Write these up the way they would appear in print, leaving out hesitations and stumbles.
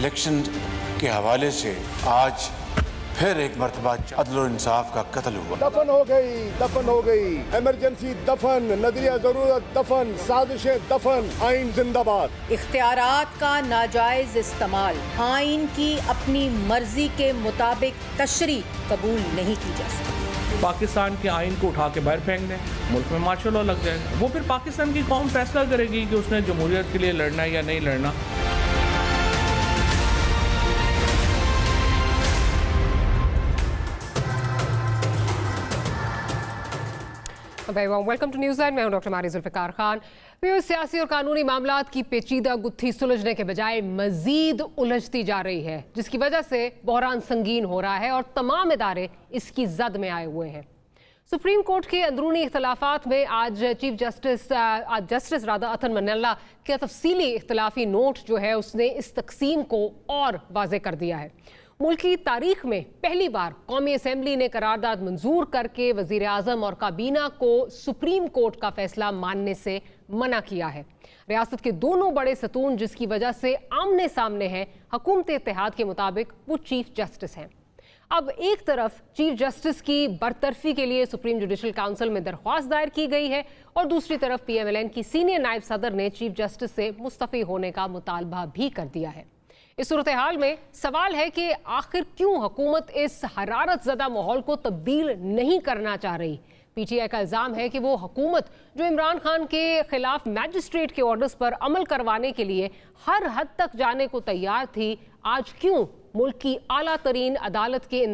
Election के हवाले से आज फिर एक मरतबा अदल और इंसाफ का कत्ल हुआ। दफन हो गई, इमरजेंसी दफन, नजरिया जरूरत दफन, साजिशें दफन, आइन जिंदाबाद। इख्तियारात का नाजायज इस्तेमाल, आइन की अपनी मर्जी के मुताबिक तशरी कबूल नहीं की जा सकती। पाकिस्तान के आइन को उठा के बाहर फेंक दें, मुल्क में मार्शल लॉ लग जाएगा। वो फिर पाकिस्तान की कौम फैसला करेगी कि उसने जमहूरियत के लिए लड़ना है या नहीं लड़ना। Welcome to news line. मैं हूं डॉक्टर मारी जुल्फ़िकार खान। सियासी और कानूनी मामलात की पेचीदा गुत्थी सुलझने के बजाय मजीद उलझती जा रही है, जिसकी वजह से बहरान संगीन हो रहा है और तमाम इदारे इसकी जद में आए हुए हैं। सुप्रीम कोर्ट के अंदरूनी इख्तलाफात में आज जस्टिस अतन मन्नल्ला के तफसीली इख्तलाफी नोट जो है उसने इस तकसीम को और वाज़े कर दिया है। मुल्क की तारीख में पहली बार कौमी असम्बली ने करारदाद मंजूर करके वज़ीर आज़म और काबीना को सुप्रीम कोर्ट का फैसला मानने से मना किया है। रियासत के दोनों बड़े सतून जिसकी वजह से आमने सामने हैं, हुकूमत इत्तेहाद के मुताबिक वो चीफ जस्टिस हैं। अब एक तरफ चीफ जस्टिस की बरतरफी के लिए सुप्रीम जुडिशल काउंसिल में दरख्वास्त दायर की गई है और दूसरी तरफ PMLN की सीनियर नायब सदर ने चीफ जस्टिस से मुस्तफ़ी होने का मुतालबा भी कर दिया है। इस सूरत हाल में सवाल है कि आखिर क्यों हुकूमत इस हरारत ज़दा माहौल को तब्दील नहीं करना चाह रही। PTI का इल्ज़ाम है कि वो हुकूमत जो इमरान खान के खिलाफ मैजिस्ट्रेट के ऑर्डर्स पर अमल करवाने के लिए हर हद तक जाने को तैयार थी, आज क्यों मुल्क की आला तरीन अदालत के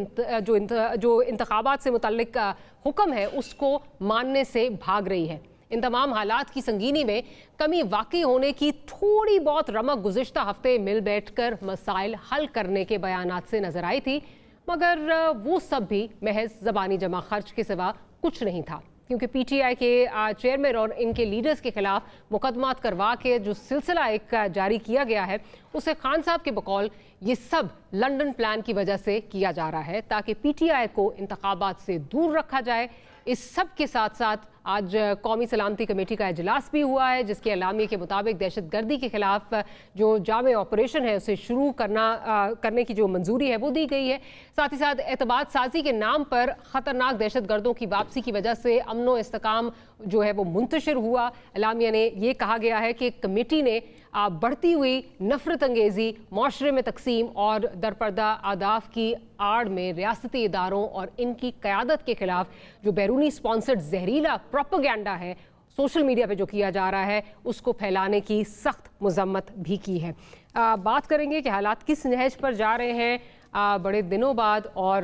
जो इंतखाबात से मुतल्लिक हुक्म है उसको मानने से भाग रही है। इन तमाम हालात की संगीनी में कमी वाकई होने की थोड़ी बहुत रमक गुज़िश्ता हफ्ते मिल बैठकर मसाइल हल करने के बयानात से नजर आई थी, मगर वो सब भी महज ज़बानी जमा खर्च के सिवा कुछ नहीं था, क्योंकि PTI के चेयरमैन और इनके लीडर्स के खिलाफ मुकदमात करवा के जो सिलसिला एक जारी किया गया है उसे खान साहब के बकौल ये सब लंदन प्लान की वजह से किया जा रहा है ताकि PTI को इंतखाबात से दूर रखा जाए। इस सब के साथ साथ आज कौमी सलामती कमेटी का इजलास भी हुआ है, जिसके अलामिये के मुताबिक दहशत गर्दी के खिलाफ जो जामे ऑपरेशन है उसे शुरू करने की जो मंजूरी है वो दी गई है। साथ ही साथ एतबार साजी के नाम पर ख़तरनाक दहशत गर्दों की वापसी की वजह से अमन व इस्तेकाम जो है वो मुंतशिर हुआ। अलामिया ने ये कहा गया है कि कमेटी ने बढ़ती हुई नफरत अंगेज़ी, माशरे में तकसीम और दरपर्दा आदाफ की आड़ में रियासती इदारों और इनकी क़यादत के खिलाफ जो बैरूनी स्पॉन्सर्ड जहरीला प्रोपेगेंडा है सोशल मीडिया पे जो किया जा रहा है उसको फैलाने की सख्त मजम्मत भी की है। बात करेंगे कि हालात किस नहज पर जा रहे हैं बड़े दिनों बाद, और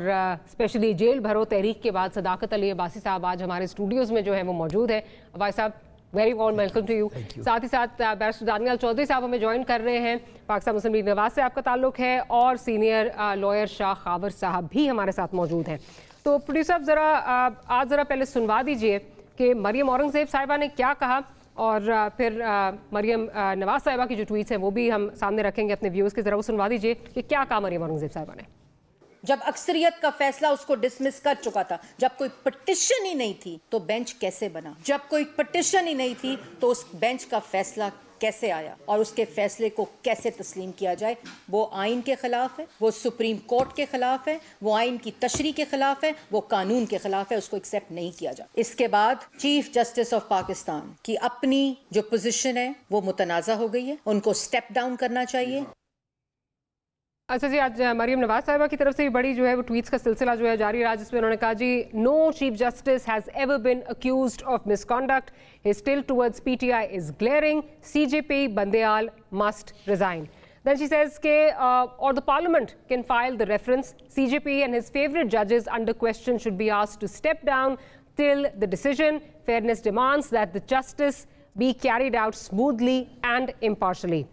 स्पेशली जेल भरो तहरीक के बाद सदाकत अली अब्बासी साहब आज हमारे स्टूडियोज़ में जो है वो मौजूद है। भाई साहब very warm welcome to you. साथ ही साथ बैरिस्टर दानियाल चौधरी साहब हमें ज्वाइन कर रहे हैं, पाकिस्तान मुस्लिम लीग नवाज से आपका ताल्लुक है, और सीनियर लॉयर शाह खावर साहब भी हमारे साथ मौजूद हैं। तो प्रोड्यूसर साहब आज ज़रा पहले सुनवा दीजिए कि मरियम औरंगज़ेब साहिबा ने क्या कहा, और फिर मरियम नवाज साहिबा की जो ट्वीट्स हैं वो भी हम सामने रखेंगे अपने व्यूज़ के, ज़रा वो सुनवा दीजिए कि क्या कहा मरियम औरंगज़ेब साहिबा ने। जब अक्सरियत का फैसला उसको डिसमिस कर चुका था, जब कोई पिटिशन ही नहीं थी तो बेंच कैसे बना, जब कोई पिटिशन ही नहीं थी तो उस बेंच का फैसला कैसे आया और उसके फैसले को कैसे तस्लीम किया जाए। वो आइन के खिलाफ है, वो सुप्रीम कोर्ट के खिलाफ है, वो आइन की तशरीह के खिलाफ है, वो कानून के खिलाफ है, उसको एक्सेप्ट नहीं किया जाए। इसके बाद चीफ जस्टिस ऑफ पाकिस्तान की अपनी जो पोजीशन है वो मुतनाज़ा हो गई है, उनको स्टेप डाउन करना चाहिए। अच्छा जी, आज मरियम नवाज साहिबा की तरफ से भी बड़ी जो है वो ट्वीट्स का सिलसिला जो है जारी रहा, जिसमें उन्होंने कहा जी no chief justice has ever been accused of misconduct, his still towards PTI is glaring, CJP Bandial must resign. Then she says or the parliament can file the reference, CJP and his favourite judges under question should be asked to step down till the decision. Fairness demands that the justice be carried out smoothly and impartially.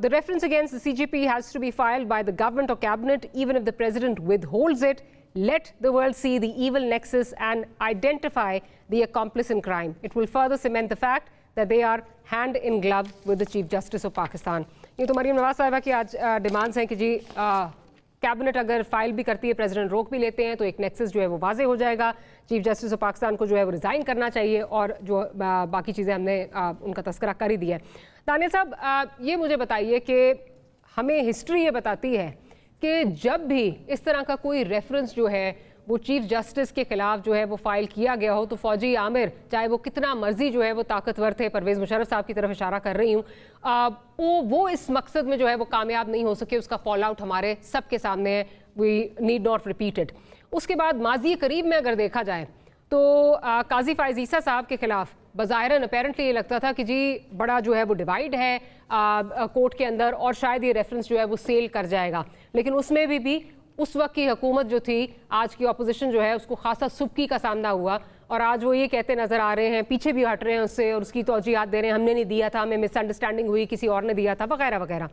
The reference against the CJP has to be filed by the government or cabinet, even if the president withholds it. Let the world see the evil nexus and identify the accomplice in crime. It will further cement the fact that they are hand in glove with the Chief Justice of Pakistan. ये तो मरियम नवाज साहिबा की आज demands हैं कि जी cabinet अगर file भी करती है, प्रेसिडेंट रोक भी लेते हैं, तो एक नेक्सस जो है वो वाजे हो जाएगा। चीफ जस्टिस ऑफ पाकिस्तान को जो है वो रिज़ाइन करना चाहिए, और जो बाकी चीज़ें हमने उनका तस्करा कर ही दिया है। दानियल साहब, ये मुझे बताइए कि ہمیں ہسٹری یہ بتاتی ہے کہ جب بھی اس طرح کا کوئی ریفرنس جو ہے وہ چیف جسٹس کے خلاف جو ہے وہ فائل کیا گیا ہو تو فوجی عامر چاہے وہ کتنا مرضی جو ہے وہ طاقتور تھے، پرویز مشرف صاحب کی طرف اشارہ کر رہی ہوں، وہ اس مقصد میں جو ہے وہ کامیاب نہیں ہو سکے. اس کا فال آؤٹ ہمارے سب کے سامنے ہے. We need not repeat it. اس کے بعد ماضی قریب میں اگر دیکھا جائے تو قاضی فائز عیسیٰ صاحب کے خلاف بظاہراً اپیرنٹلی یہ لگتا تھا کہ جی بڑا جو ہے وہ ڈیوائیڈ ہے کورٹ کے اندر اور شاید یہ ریفرنس جو ہے وہ سیل کر جائے گا، لیکن اس میں بھی اس وقت کی حکومت جو تھی، آج کی اپوزیشن جو ہے اس کو خاصا سبکی کا سامنا ہوا اور آج وہ یہ کہتے نظر آ رہے ہیں، پیچھے بھی ہٹ رہے ہیں اس سے اور اس کی توجیہات دے رہے ہیں ہم نے نہیں دیا تھا، ہمیں مس انڈرسٹینڈنگ ہوئی، کسی اور نے دیا تھا وغیرہ وغیرہ.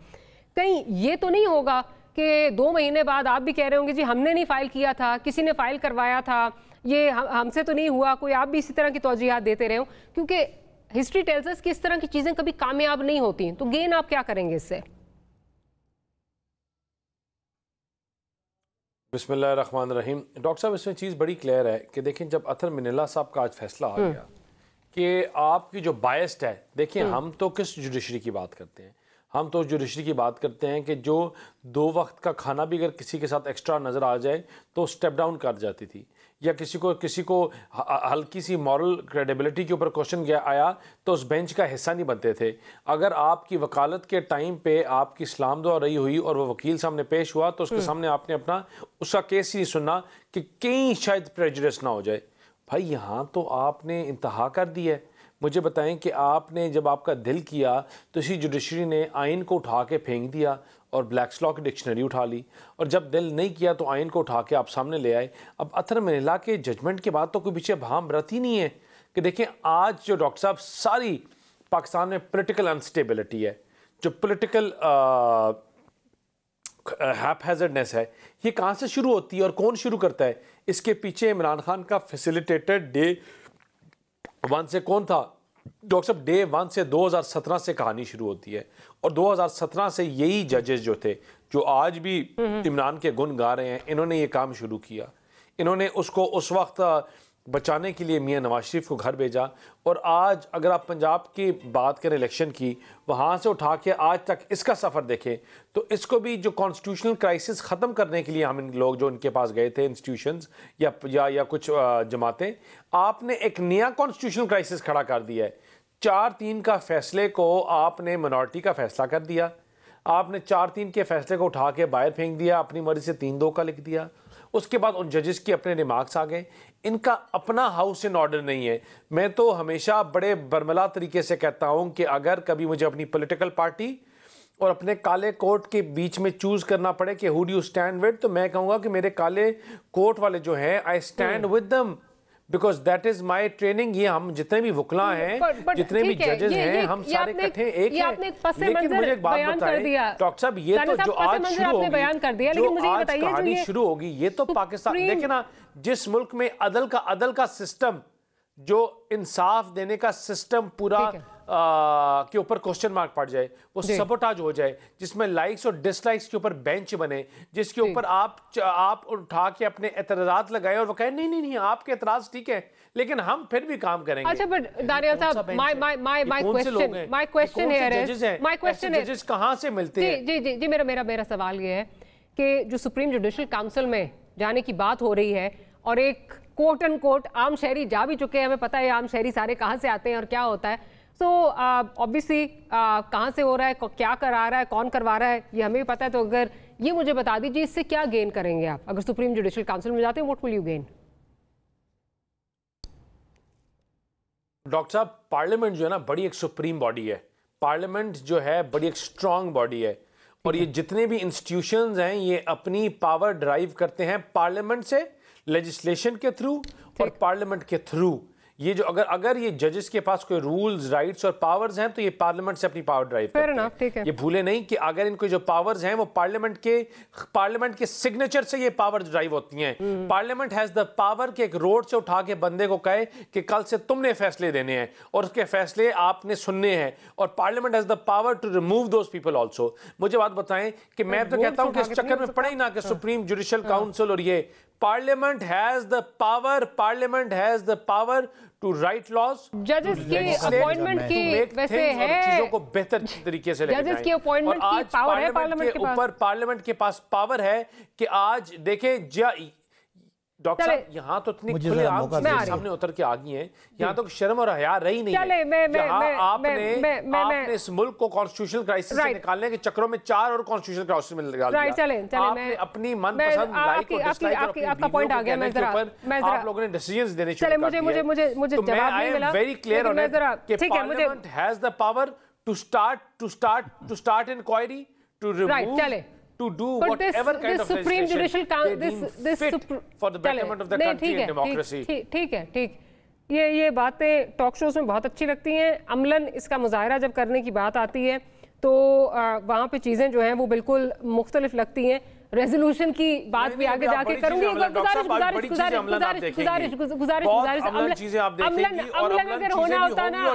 کہیں یہ تو نہیں ہوگا کہ 2 مہینے بعد آپ بھی کہہ رہے ہوں گے جی ہم نے نہیں فائل کیا تھا، کسی نے فائل کروایا تھا، یہ ہم سے تو نہیں ہوا، کوئی آپ بھی اسی طرح کی توجیہات دیتے رہے ہوں؟ کیونکہ ہسٹری ٹیلز اس کہ اس طرح کی چیزیں کبھی کامیاب نہیں ہوتی، تو گین آپ کیا کریں گے اس سے؟ بسم اللہ الرحمن الرحیم. ڈاکٹر صاحب اس میں چیز بڑی کلیئر ہے کہ دیکھیں جب اطہر منیلا صاحب کا آج فیصلہ آ گیا کہ آپ کی جو بائسڈ ہے، دیکھیں ہم تو کس جوڈیشری کی بات کرتے ہیں؟ ہم تو جوڈیشری کی بات کرتے ہیں کہ جو 2 وقت کا کھانا بھی اگر کسی کے ساتھ ایکسٹرا نظر آ جائے تو سٹیپ ڈاؤن کر جاتی تھی، یا کسی کو ہلکی سی مورل کریڈیبلٹی کے اوپر کوشچن آیا تو اس بینچ کا حصہ نہیں بنتے تھے. اگر آپ کی وکالت کے ٹائم پہ آپ کی اسلام دعا رہی ہوئی اور وہ وکیل سامنے پیش ہوا تو اس کے سامنے آپ نے اپنا اس کا کیس ہی سننا کہ کہیں شاید پریجوڈس نہ ہو جائے. بھائی یہاں تو آپ نے انتہا کر دی ہے. مجھے بتائیں کہ آپ نے جب آپ کا دل کیا تو اسی جوڈیشری نے آئین کو اٹھا کے پھینک دیا اور بلیکس لا کی ڈکشنری اٹھا لی، اور جب دل نہیں کیا تو آئین کو اٹھا کے آپ سامنے لے آئے. اب اطہر منیلا کے ججمنٹ کے بعد تو کوئی پیچھے بھام رتی نہیں ہے کہ دیکھیں آج جو ڈاکٹر صاحب ساری پاکستان میں پولیٹیکل انسٹیبلٹی ہے، جو پولیٹیکل ہیپ ہیزرڈنس ہے، یہ کہاں سے شروع ہوتی ہے اور کون شروع کرتا ہے؟ اس کے پیچھے عمران خان کا فیسیلیٹیٹر ڈے 1 سے کون تھا؟ ڈاکٹر صاحب ڈے 1 سے 2017 سے کہانی شروع ہوتی ہے، اور 2017 سے یہی ججز جو تھے جو آج بھی عمران کے گن گا رہے ہیں، انہوں نے یہ کام شروع کیا. انہوں نے اس کو اس وقت بچانے کے لیے میاں نواز شریف کو گھر بھیجا، اور آج اگر آپ پنجاب کی بات کریں الیکشن کی، وہاں سے اٹھا کے آج تک اس کا سفر دیکھیں تو اس کو بھی جو کانسٹیٹیوشنل کرائسس ختم کرنے کے لیے ہم لوگ جو ان کے پاس گئے تھے انسٹیٹیوشنز یا کچھ جماعتیں، آپ نے ایک نیا کانسٹیٹیوشنل کرائسس کھڑا کر دیا ہے. 4-3 کا فیصلے کو آپ نے منارٹی کا فیصلہ کر دیا، آپ نے 4-3 کے فیصلے کو اٹھا کے باہر پھینک دیا، اپنی مرضی سے 3-2 کا لکھ دیا. اس کے بعد ان ججز کے اپنے ریمارکس آ گئے. ان کا اپنا ہاؤس ان آرڈر نہیں ہے. میں تو ہمیشہ بڑے برملا طریقے سے کہتا ہوں کہ اگر کبھی مجھے اپنی پولیٹیکل پارٹی اور اپنے کالے کوٹ کے بیچ میں چوز کرنا پڑے کہ who do you stand with، تو میں کہوں گا کہ میرے کالے کوٹ والے جو ہیں I stand with them because that is my training. یہ ہم جتنے بھی وکلا ہیں، جتنے بھی ججز ہیں، ہم سارے کٹھے ایک ہیں. لیکن مجھے ایک بات بتائیں ڈاکٹر صاحب، یہ تو جو آج شروع ہوگی، جو آج کہانی شروع ہوگی، یہ تو پاکستان دیکھیں نا، جس ملک میں عدل کا سسٹم، جو انصاف دینے کا سسٹم پورا کے اوپر کوسچن مارک پڑ جائے، وہ سبوٹاج ہو جائے، جس میں لائکس اور ڈس لائکس کے اوپر بینچ بنے، جس کے اوپر آپ اٹھا کے اپنے اعتراضات لگائے اور وہ کہیں نہیں آپ کے اعتراض ٹھیک ہے لیکن ہم پھر بھی کام کریں گے. اچھا بٹ دانیال صاحب، my question ہے ججز کہاں سے ملتے ہیں؟ جی میرا سوال یہ ہے کہ جو سپریم جوڈیشل کاؤنسل میں جانے کی بات ہو رہی ہے اور ایک کوٹ ان کوٹ عام شہری جا بھی چکے ہیں، ہمیں پتہ ہے عام شہری سارے کہاں سے آتے ہیں اور کیا ہوتا ہے، تو obviously کہاں سے ہو رہا ہے، کیا کرا رہا ہے، کون کروا رہا ہے، یہ ہمیں بھی پتہ ہے. تو اگر یہ مجھے بتا دیجیے اس سے کیا گین کریں گے آپ اگر سپریم جوڈیشل کاؤنسل میں جاتے ہیں؟ what will you gain؟ Doctor صاحب پارلیمنٹ جو ہے نا بڑی ایک سپریم باڈی ہے، پارلیمنٹ جو ہے بڑی ایک سٹرونگ باڈی ہے، اور یہ جتنے بھی انسٹیٹیوشنز ہیں یہ اپنی پاور ڈرائیو کرتے ہیں پارلیمنٹ سے، لیجسلیشن کے تھرو اور پارلیمنٹ کے تھرو. یہ جو اگر یہ ججز کے پاس کوئی رولز، رائٹس اور پاورز ہیں تو یہ پارلیمنٹ سے اپنی پاور ڈرائیو کرتے ہیں. یہ بھولے نہیں کہ اگر ان کو جو پاورز ہیں وہ پارلیمنٹ کے سگنیچر سے یہ پاور ڈرائیو ہوتی ہیں. پارلیمنٹ ہیز دا پاور کہ ایک روڈ سے اٹھا کے بندے کو کہے کہ کل سے تم نے فیصلے دینے ہیں اور اس کے فیصلے آپ نے سننے ہیں، اور parliament has the power to remove those people also. مجھے بات بتائیں کہ میں تو کہتا ہوں کہ اس چکر میں پڑے ہی نہ کہ سپریم جوڈیشل کاؤنسل اور یہ Parliament has the power to write laws, जजेस की अपॉइंटमेंट की वैसे है, चीजों को बेहतर तरीके से लेकर जजेस की अपॉइंटमेंट की पावर है पार्लियामेंट के पास, पार्लियामेंट के पास पावर है कि आज देखें डॉक्टर साहब यहाँ तो इतनी खुले आम चीजें सामने उतर के आ गई हैं, यहाँ तो शर्म और हया रही नहीं है। जहाँ आपने इस मुल्क को कॉन्स्टिट्यूशनल क्राइसिस से निकालने के चक्रों में 4 और कॉन्स्टिट्यूशनल क्राइसिस में लगा दिया। आपने अपनी मनपसंद लाइक और डिसलाइक और अपनी वीडियो के कहने के ऊपर आप लोगों ने डिसीजंस देने शुरू कर दिए। मुझे तो मैं I am very clear on it कि parliament has the power to start inquiry, to remove, to do whatever kind of legislation they deem fit for the betterment of the country and democracy. ठीक है, ठीक। ये बातें talk shows में बहुत अच्छी लगती हैं। अमलन इसका मुजाहरा जब करने की बात आती है तो वहाँ पे चीज़ें जो हैं वो बिल्कुल मुख्तलिफ लगती हैं। रेजोल्यूशन की बात भी आगे जाके करूंगी। अगर होना होता ना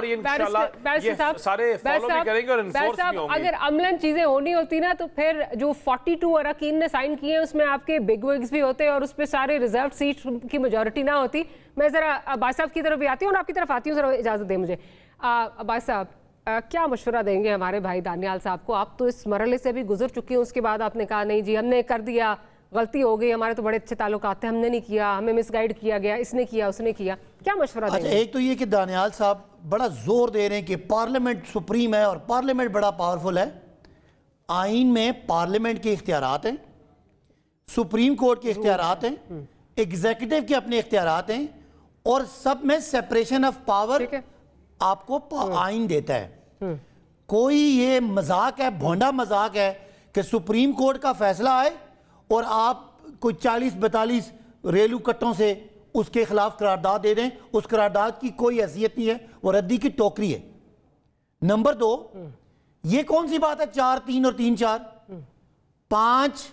अगर अमलन चीजें होनी होती ना तो फिर जो 42 अरकान ने साइन किए हैं उसमें आपके बिग विग्स भी होते और उस पर सारे रिजर्व सीट की मेजोरिटी ना होती। मैं जरा अब्बास साहब की तरफ भी आती हूँ और आपकी तरफ आती हूँ, जरा इजाजत दें मुझे। अब्बास साहब क्या मशवरा देंगे हमारे भाई दानियाल साहब को? आप तो इस मरहले से भी गुजर चुके हैं, उसके बाद आपने कहा नहीं जी हमने कर दिया, गलती हो गई, हमारे तो बड़े अच्छे ताल्लुकात थे, हमने नहीं किया, हमें मिसगाइड किया गया, इसने किया उसने किया, क्या मशवरा देंगे? एक तो ये कि दानियाल साहब बड़ा जोर दे रहे हैं कि पार्लियामेंट सुप्रीम है और पार्लियामेंट बड़ा पावरफुल है। आइन में पार्लियामेंट के इख्तियारात हैं, सुप्रीम कोर्ट के इख्तियारात हैं, एग्जीक्यूटिव के अपने इख्तियारात हैं और सब में सेपरेशन ऑफ पावर आपको आइन देता है। कोई ये मजाक है, भोंडा मजाक है कि सुप्रीम कोर्ट का फैसला आए और आप कोई 40-42 रेलू कट्टों से उसके खिलाफ करारदाद दे दें। उस करारदाद की कोई हैसियत नहीं है, वो रद्दी की टोकरी है। नंबर 2, ये कौन सी बात है 4-3 और 3-4? 5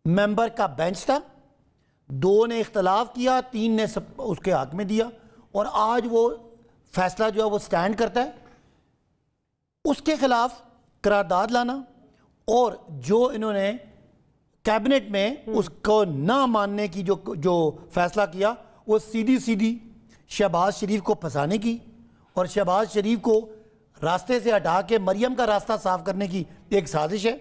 मेंबर का बेंच था, 2 ने इख्तलाफ किया, 3 ने उसके हक में दिया और आज वो फैसला जो है वो स्टैंड करता है। उसके खिलाफ करारदाद लाना और जो इन्होंने कैबिनेट में उसको ना मानने की जो फैसला किया वो सीधी शहबाज शरीफ को फंसाने की और शहबाज शरीफ को रास्ते से हटा के मरियम का रास्ता साफ करने की एक साजिश है।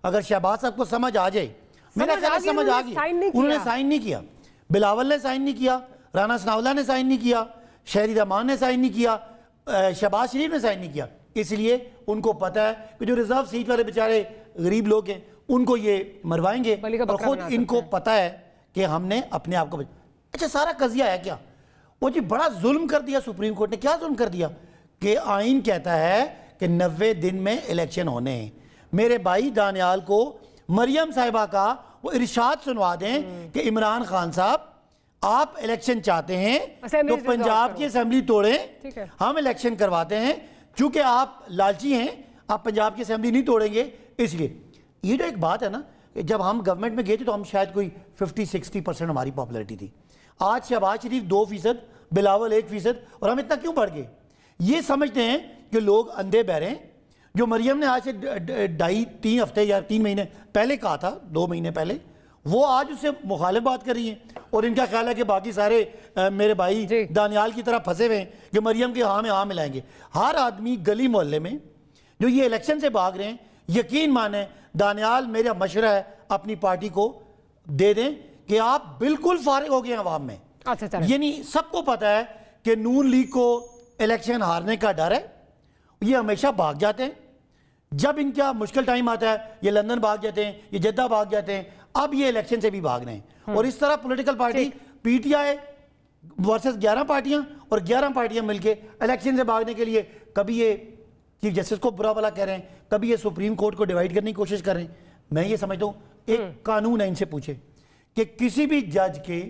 अगर शहबाज साहब को समझ आ जाए, मेरा ख्याल समझ आ गई, उन्होंने साइन नहीं किया, बिलावल ने साइन नहीं किया, राना सनाउल्लाह ने साइन नहीं किया, शहरी रहमान ने साइन नहीं किया, शहबाज शरीफ ने साइन नहीं किया। इसलिए उनको पता है कि जो रिजर्व सीट वाले बेचारे गरीब लोग हैं उनको ये मरवाएंगे और खुद इनको पता है कि हमने अपने आप को अच्छा सारा कजिया है क्या? वो जी बड़ा जुल्म कर दिया सुप्रीम कोर्ट ने। क्या जुल्म कर दिया कि आइन कहता है कि 90 दिन में इलेक्शन होने हैं। मेरे भाई दानियाल को मरियम साहिबा का वो इरशाद सुनवा दें कि इमरान खान साहब आप इलेक्शन चाहते हैं तो पंजाब की असेंबली तोड़ें, हम इलेक्शन करवाते हैं, चूंकि आप लालची हैं आप पंजाब की असेंबली नहीं तोड़ेंगे। इसलिए ये जो एक बात है ना, जब हम गवर्नमेंट में गए थे तो हम शायद कोई 50-60% हमारी पॉपुलैरिटी थी। आज शहबाज शरीफ 2%, बिलावल 1% और हम इतना क्यों बढ़ गए? ये समझते हैं कि लोग अंधे बहरे हैं। जो मरियम ने आज से 2.5-3 हफ्ते या 3 महीने पहले कहा था, 2 महीने पहले, वो आज उससे मुखालिफ बात कर रही हैं और इनका ख्याल है कि बाकी सारे मेरे भाई दानियाल की तरह फंसे हुए हैं कि मरियम के हाँ में हाँ मिलाएंगे। हर आदमी गली मोहल्ले में जो ये इलेक्शन से भाग रहे हैं, यकीन माने दानियाल मेरा मशवरा है अपनी पार्टी को दे दें कि आप बिल्कुल फारिग हो गए हैं अवाम में। यानी सबको पता है कि नून लीग को इलेक्शन हारने का डर है, ये हमेशा भाग जाते हैं। जब इनका मुश्किल टाइम आता है ये लंदन भाग जाते हैं, ये जद्दा भाग जाते हैं, अब ये इलेक्शन से भी भाग रहे हैं। और इस तरह पॉलिटिकल पार्टी पीटीआई वर्सेस 11 पार्टियां और 11 पार्टियां मिलके इलेक्शन से भागने के लिए कभी ये चीफ जस्टिस को बुरा भला कह रहे हैं, कभी ये सुप्रीम कोर्ट को डिवाइड करने की कोशिश कर रहे हैं। मैं ये समझता हूँ एक कानून है, इनसे पूछे कि किसी भी जज के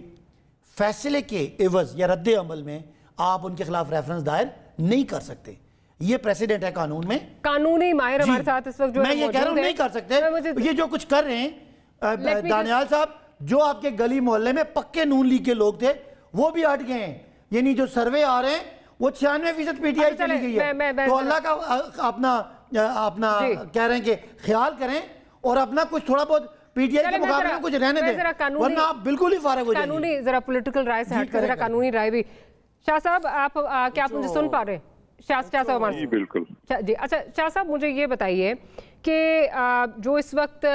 फैसले के एवज या रद्द अमल में आप उनके खिलाफ रेफरेंस दायर नहीं कर सकते। ये प्रेसिडेंट है कानून में। कानूनी माहिर हमारे साथ इस वक्त जो मैं ये कह रहा हूँ नहीं कर सकते। ये जो कुछ कर रहे हैं दानियाल साहब, जो आपके गली मोहल्ले में पक्के नून लीग के लोग थे वो भी हट गए हैं। यानी जो सर्वे आ रहे हैं वो 96% पीटीआई चली गई है। तो अल्लाह का अपना कह रहे हैं कि ख्याल करें और अपना कुछ थोड़ा बहुत पीटीआई के मुकाबले में कुछ रहने दें, वरना आप बिल्कुल ही फारिग हो जाएंगे। कानूनी जरा पॉलिटिकल राय से हटकर जरा कानूनी राय भी। शाह साहब आप क्या आप मुझे सुन पा रहे हैं? शाह साहब हमारे बिल्कुल जी। अच्छा शाह साहब मुझे ये बताइए कि जो इस वक्त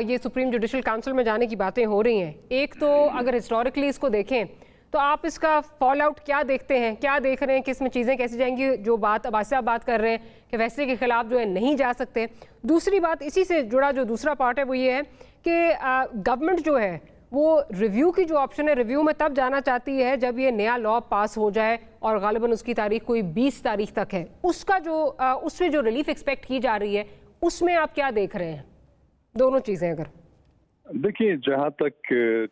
ये सुप्रीम जुडिशल काउंसिल में जाने की बातें हो रही हैं, एक तो अगर हिस्टोरिकली इसको देखें तो आप इसका फॉल आउट क्या देखते हैं, क्या देख रहे हैं कि इसमें चीज़ें कैसी जाएंगी? जो बात अब्बास साहब बात कर रहे हैं कि फैसले के खिलाफ जो है नहीं जा सकते। दूसरी बात इसी से जुड़ा जो दूसरा पार्ट है वो ये है कि गवर्नमेंट जो है वो रिव्यू की जो ऑप्शन है, रिव्यू में तब जाना चाहती है जब ये नया लॉ पास हो जाए और गालिबन उसकी तारीख कोई 20 तारीख तक है। उसका जो उसमें जो रिलीफ एक्सपेक्ट की जा रही है उसमें आप क्या देख रहे हैं? दोनों चीज़ें अगर देखिए, जहां तक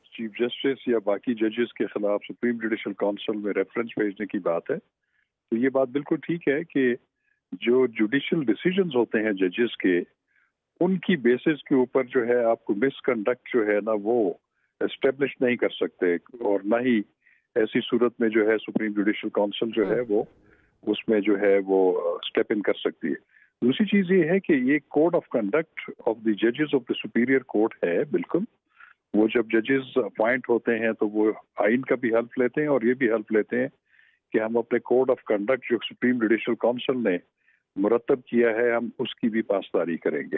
चीफ जस्टिस या बाकी जजेस के खिलाफ सुप्रीम जुडिशल काउंसिल में रेफरेंस भेजने की बात है, तो ये बात बिल्कुल ठीक है कि जो जुडिशल डिसीजंस होते हैं जजेस के, उनकी बेसिस के ऊपर जो है आपको मिसकंडक्ट जो है ना वो एस्टेब्लिश नहीं कर सकते, और ना ही ऐसी सूरत में जो है सुप्रीम जुडिशल काउंसिल जो है वो उसमें जो है वो स्टेप इन कर सकती है। दूसरी चीज ये है कि ये code of conduct of the जजेस ऑफ द सुपीरियर कोर्ट है। बिल्कुल, वो जब जजेस अपॉइंट होते हैं तो वो आइन का भी हेल्प लेते हैं और ये भी हेल्प लेते हैं कि हम अपने कोड ऑफ कंडक्ट जो सुप्रीम जुडिशल काउंसिल ने मुरतब किया है हम उसकी भी पासदारी करेंगे।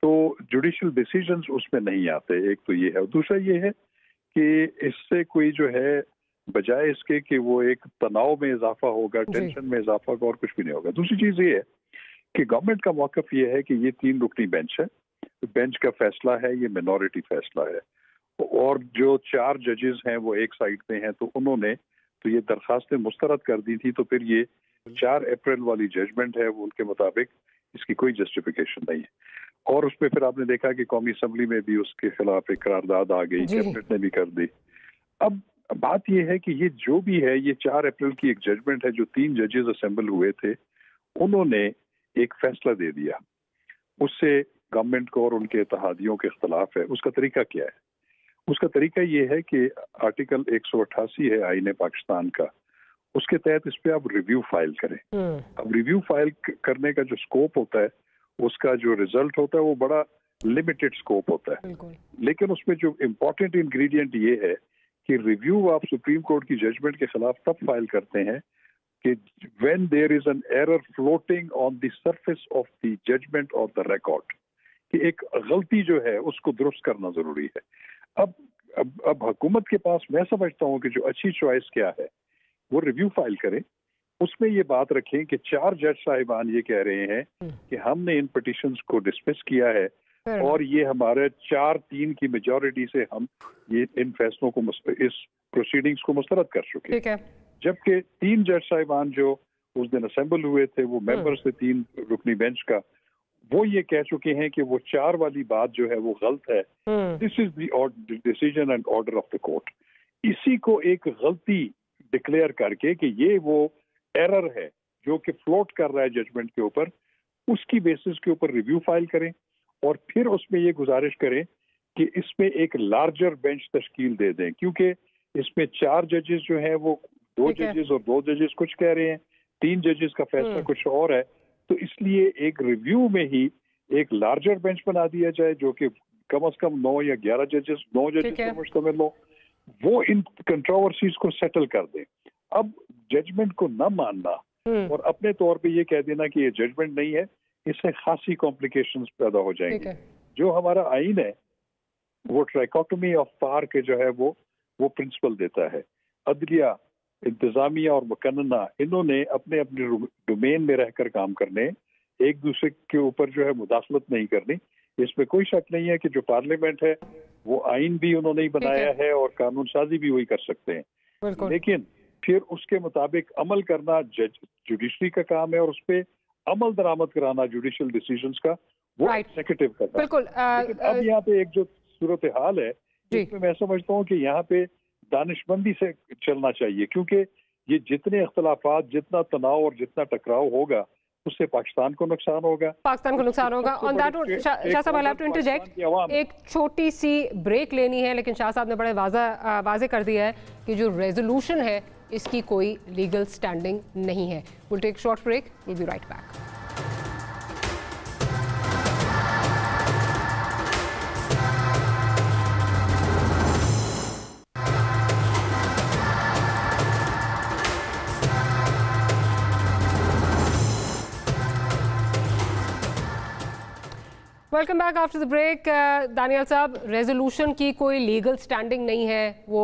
तो जुडिशल डिसीजंस उसमें नहीं आते, एक तो ये है। और दूसरा ये है कि इससे कोई जो है बजाय इसके कि वो एक तनाव में इजाफा होगा, टेंशन में इजाफा होगा, और कुछ भी नहीं होगा। दूसरी चीज ये है कि गवर्नमेंट का मौक़िफ़ ये है कि ये 3 रुकनी बेंच है, बेंच का फैसला है, ये मिनॉरिटी फैसला है, और जो 4 जजेस हैं वो एक साइड पे हैं, तो उन्होंने तो ये दरखास्तें मुस्तरद कर दी थी, तो फिर ये 4 अप्रैल वाली जजमेंट है वो उनके मुताबिक इसकी कोई जस्टिफिकेशन नहीं है। और उसमें फिर आपने देखा कि कौमी असम्बली में भी उसके खिलाफ एक करारदाद आ गई, कैबिनेट ने भी कर दी। अब बात ये है कि ये जो भी है, ये 4 अप्रैल की एक जजमेंट है जो 3 जजेस असेंबल हुए थे, उन्होंने एक फैसला दे दिया, उससे गवर्नमेंट को और उनके इत्तेहादियों के खिलाफ है। उसका तरीका क्या है? उसका तरीका ये है कि आर्टिकल 188 है आईन पाकिस्तान का, उसके तहत इस पे आप रिव्यू फाइल करें। अब रिव्यू फाइल करने का जो स्कोप होता है, उसका जो रिजल्ट होता है वो बड़ा लिमिटेड स्कोप होता है, लेकिन उसमें जो इम्पोर्टेंट इंग्रेडिएंट ये है कि रिव्यू आप सुप्रीम कोर्ट की जजमेंट के खिलाफ तब फाइल करते हैं कि when there is an error floating on the surface of the judgment or the record, कि एक गलती जो है उसको दुरुस्त करना जरूरी है। अब हुकूमत के पास मैं समझता हूँ कि जो अच्छी चॉइस क्या है, वो रिव्यू फाइल करें, उसमें ये बात रखें कि 4 जज साहिबान ये कह रहे हैं कि हमने इन पिटिशंस को डिसमिस किया है और ये हमारे 4-3 की मेजॉरिटी से हम ये इन फैसलों को, इस प्रोसीडिंग्स को मुस्तरद कर चुके हैं। जबकि 3 जज साहिबान जो उस दिन असेंबल हुए थे, वो मेंबर्स थे 3 रुकनी बेंच का, वो ये कह चुके हैं कि वो 4 वाली बात जो है वो गलत है। This is the decision and order of the court. इसी को एक गलती डिक्लेयर करके कि ये वो एरर है जो कि फ्लोट कर रहा है जजमेंट के ऊपर, उसकी बेसिस के ऊपर रिव्यू फाइल करें और फिर उसमें ये गुजारिश करें कि इसमें एक लार्जर बेंच तश्कील दे दें, क्योंकि इसमें 4 जजेस जो हैं वो 2 जजेस और 2 जजेस कुछ कह रहे हैं, 3 जजेस का फैसला कुछ और है। तो इसलिए एक रिव्यू में ही एक लार्जर बेंच बना दिया जाए जो कि कम से कम 9 या 11 जजेस, 9 जजेस को मुश्तमिल हो, वो इन कंट्रोवर्सीज को सेटल कर दें। अब जजमेंट को न मानना और अपने तौर पे ये कह देना कि ये जजमेंट नहीं है, इससे खासी कॉम्प्लिकेशंस पैदा हो जाएंगे। जो हमारा आइन है वो ट्राइकोटोमी ऑफ पावर के जो है वो प्रिंसिपल देता है। अदलिया, इंतजामिया और मुकन्ना, इन्होंने अपने अपने डोमेन में रहकर काम करने, एक दूसरे के ऊपर जो है मुदाखलत नहीं करनी। इसमें कोई शक नहीं है कि जो पार्लियामेंट है वो आइन भी उन्होंने ही बनाया है और कानून साजी भी वही कर सकते हैं, लेकिन फिर उसके मुताबिक अमल करना जुडिशरी का काम है और उस पर अमल दरामद कराना जुडिशियल डिसीजंस का वो एग्जीक्यूटिव का काम है। लेकिन अब यहाँ पे एक जो सूरत हाल है इसमें मैं समझता हूँ कि यहाँ पे दानिशमंदी से चलना चाहिए, क्योंकि ये जितने इख्तलाफात, जितना तनाव और जितना टकराव होगा उससे पाकिस्तान को नुकसान होगा। ऑन दैट नोट शाह साहब, आई हैव टू इंटरजेक्ट, एक छोटी सी ब्रेक लेनी है, लेकिन शाह साहब ने बड़े वाज़े कर दिया है कि जो रेजोल्यूशन है इसकी कोई लीगल स्टैंडिंग नहीं है। Will take short break, will be right back. Welcome back after the break. Daniyal साहब, रेजोल्यूशन की कोई लीगल स्टैंडिंग नहीं है, वो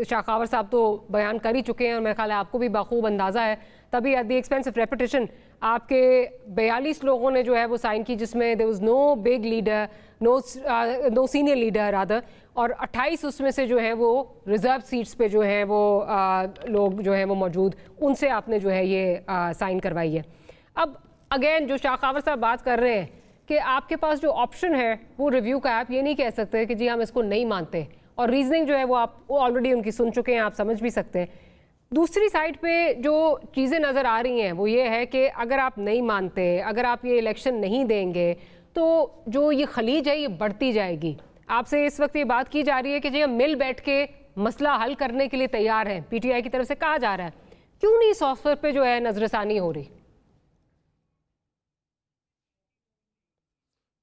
शाखावर साहब तो बयान कर ही चुके हैं और मेरे ख्याल है आपको भी बाखूब अंदाज़ा है। तभी at the expense of repetition आपके 42 लोगों ने जो है वो साइन की, जिसमें there was no big leader, no senior leader rather, और 28 उसमें से जो है वो रिजर्व सीट्स पे जो है वो लोग जो है वो मौजूद, उनसे आपने जो है ये साइन करवाई है। अब अगेन जो शाखावर साहब बात कर रहे हैं कि आपके पास जो ऑप्शन है वो रिव्यू का, आप ये नहीं कह सकते कि जी हम इसको नहीं मानते, और रीजनिंग जो है वो आप ऑलरेडी उनकी सुन चुके हैं, आप समझ भी सकते हैं। दूसरी साइड पे जो चीज़ें नज़र आ रही हैं वो ये है कि अगर आप नहीं मानते, अगर आप ये इलेक्शन नहीं देंगे तो जो ये खलीज है ये बढ़ती जाएगी। आपसे इस वक्त ये बात की जा रही है कि जी हम मिल बैठ के मसला हल करने के लिए तैयार हैं, PTI की तरफ से कहा जा रहा है, क्यों नहीं सॉफ्टवेयर पे जो है नजरसानी हो रही?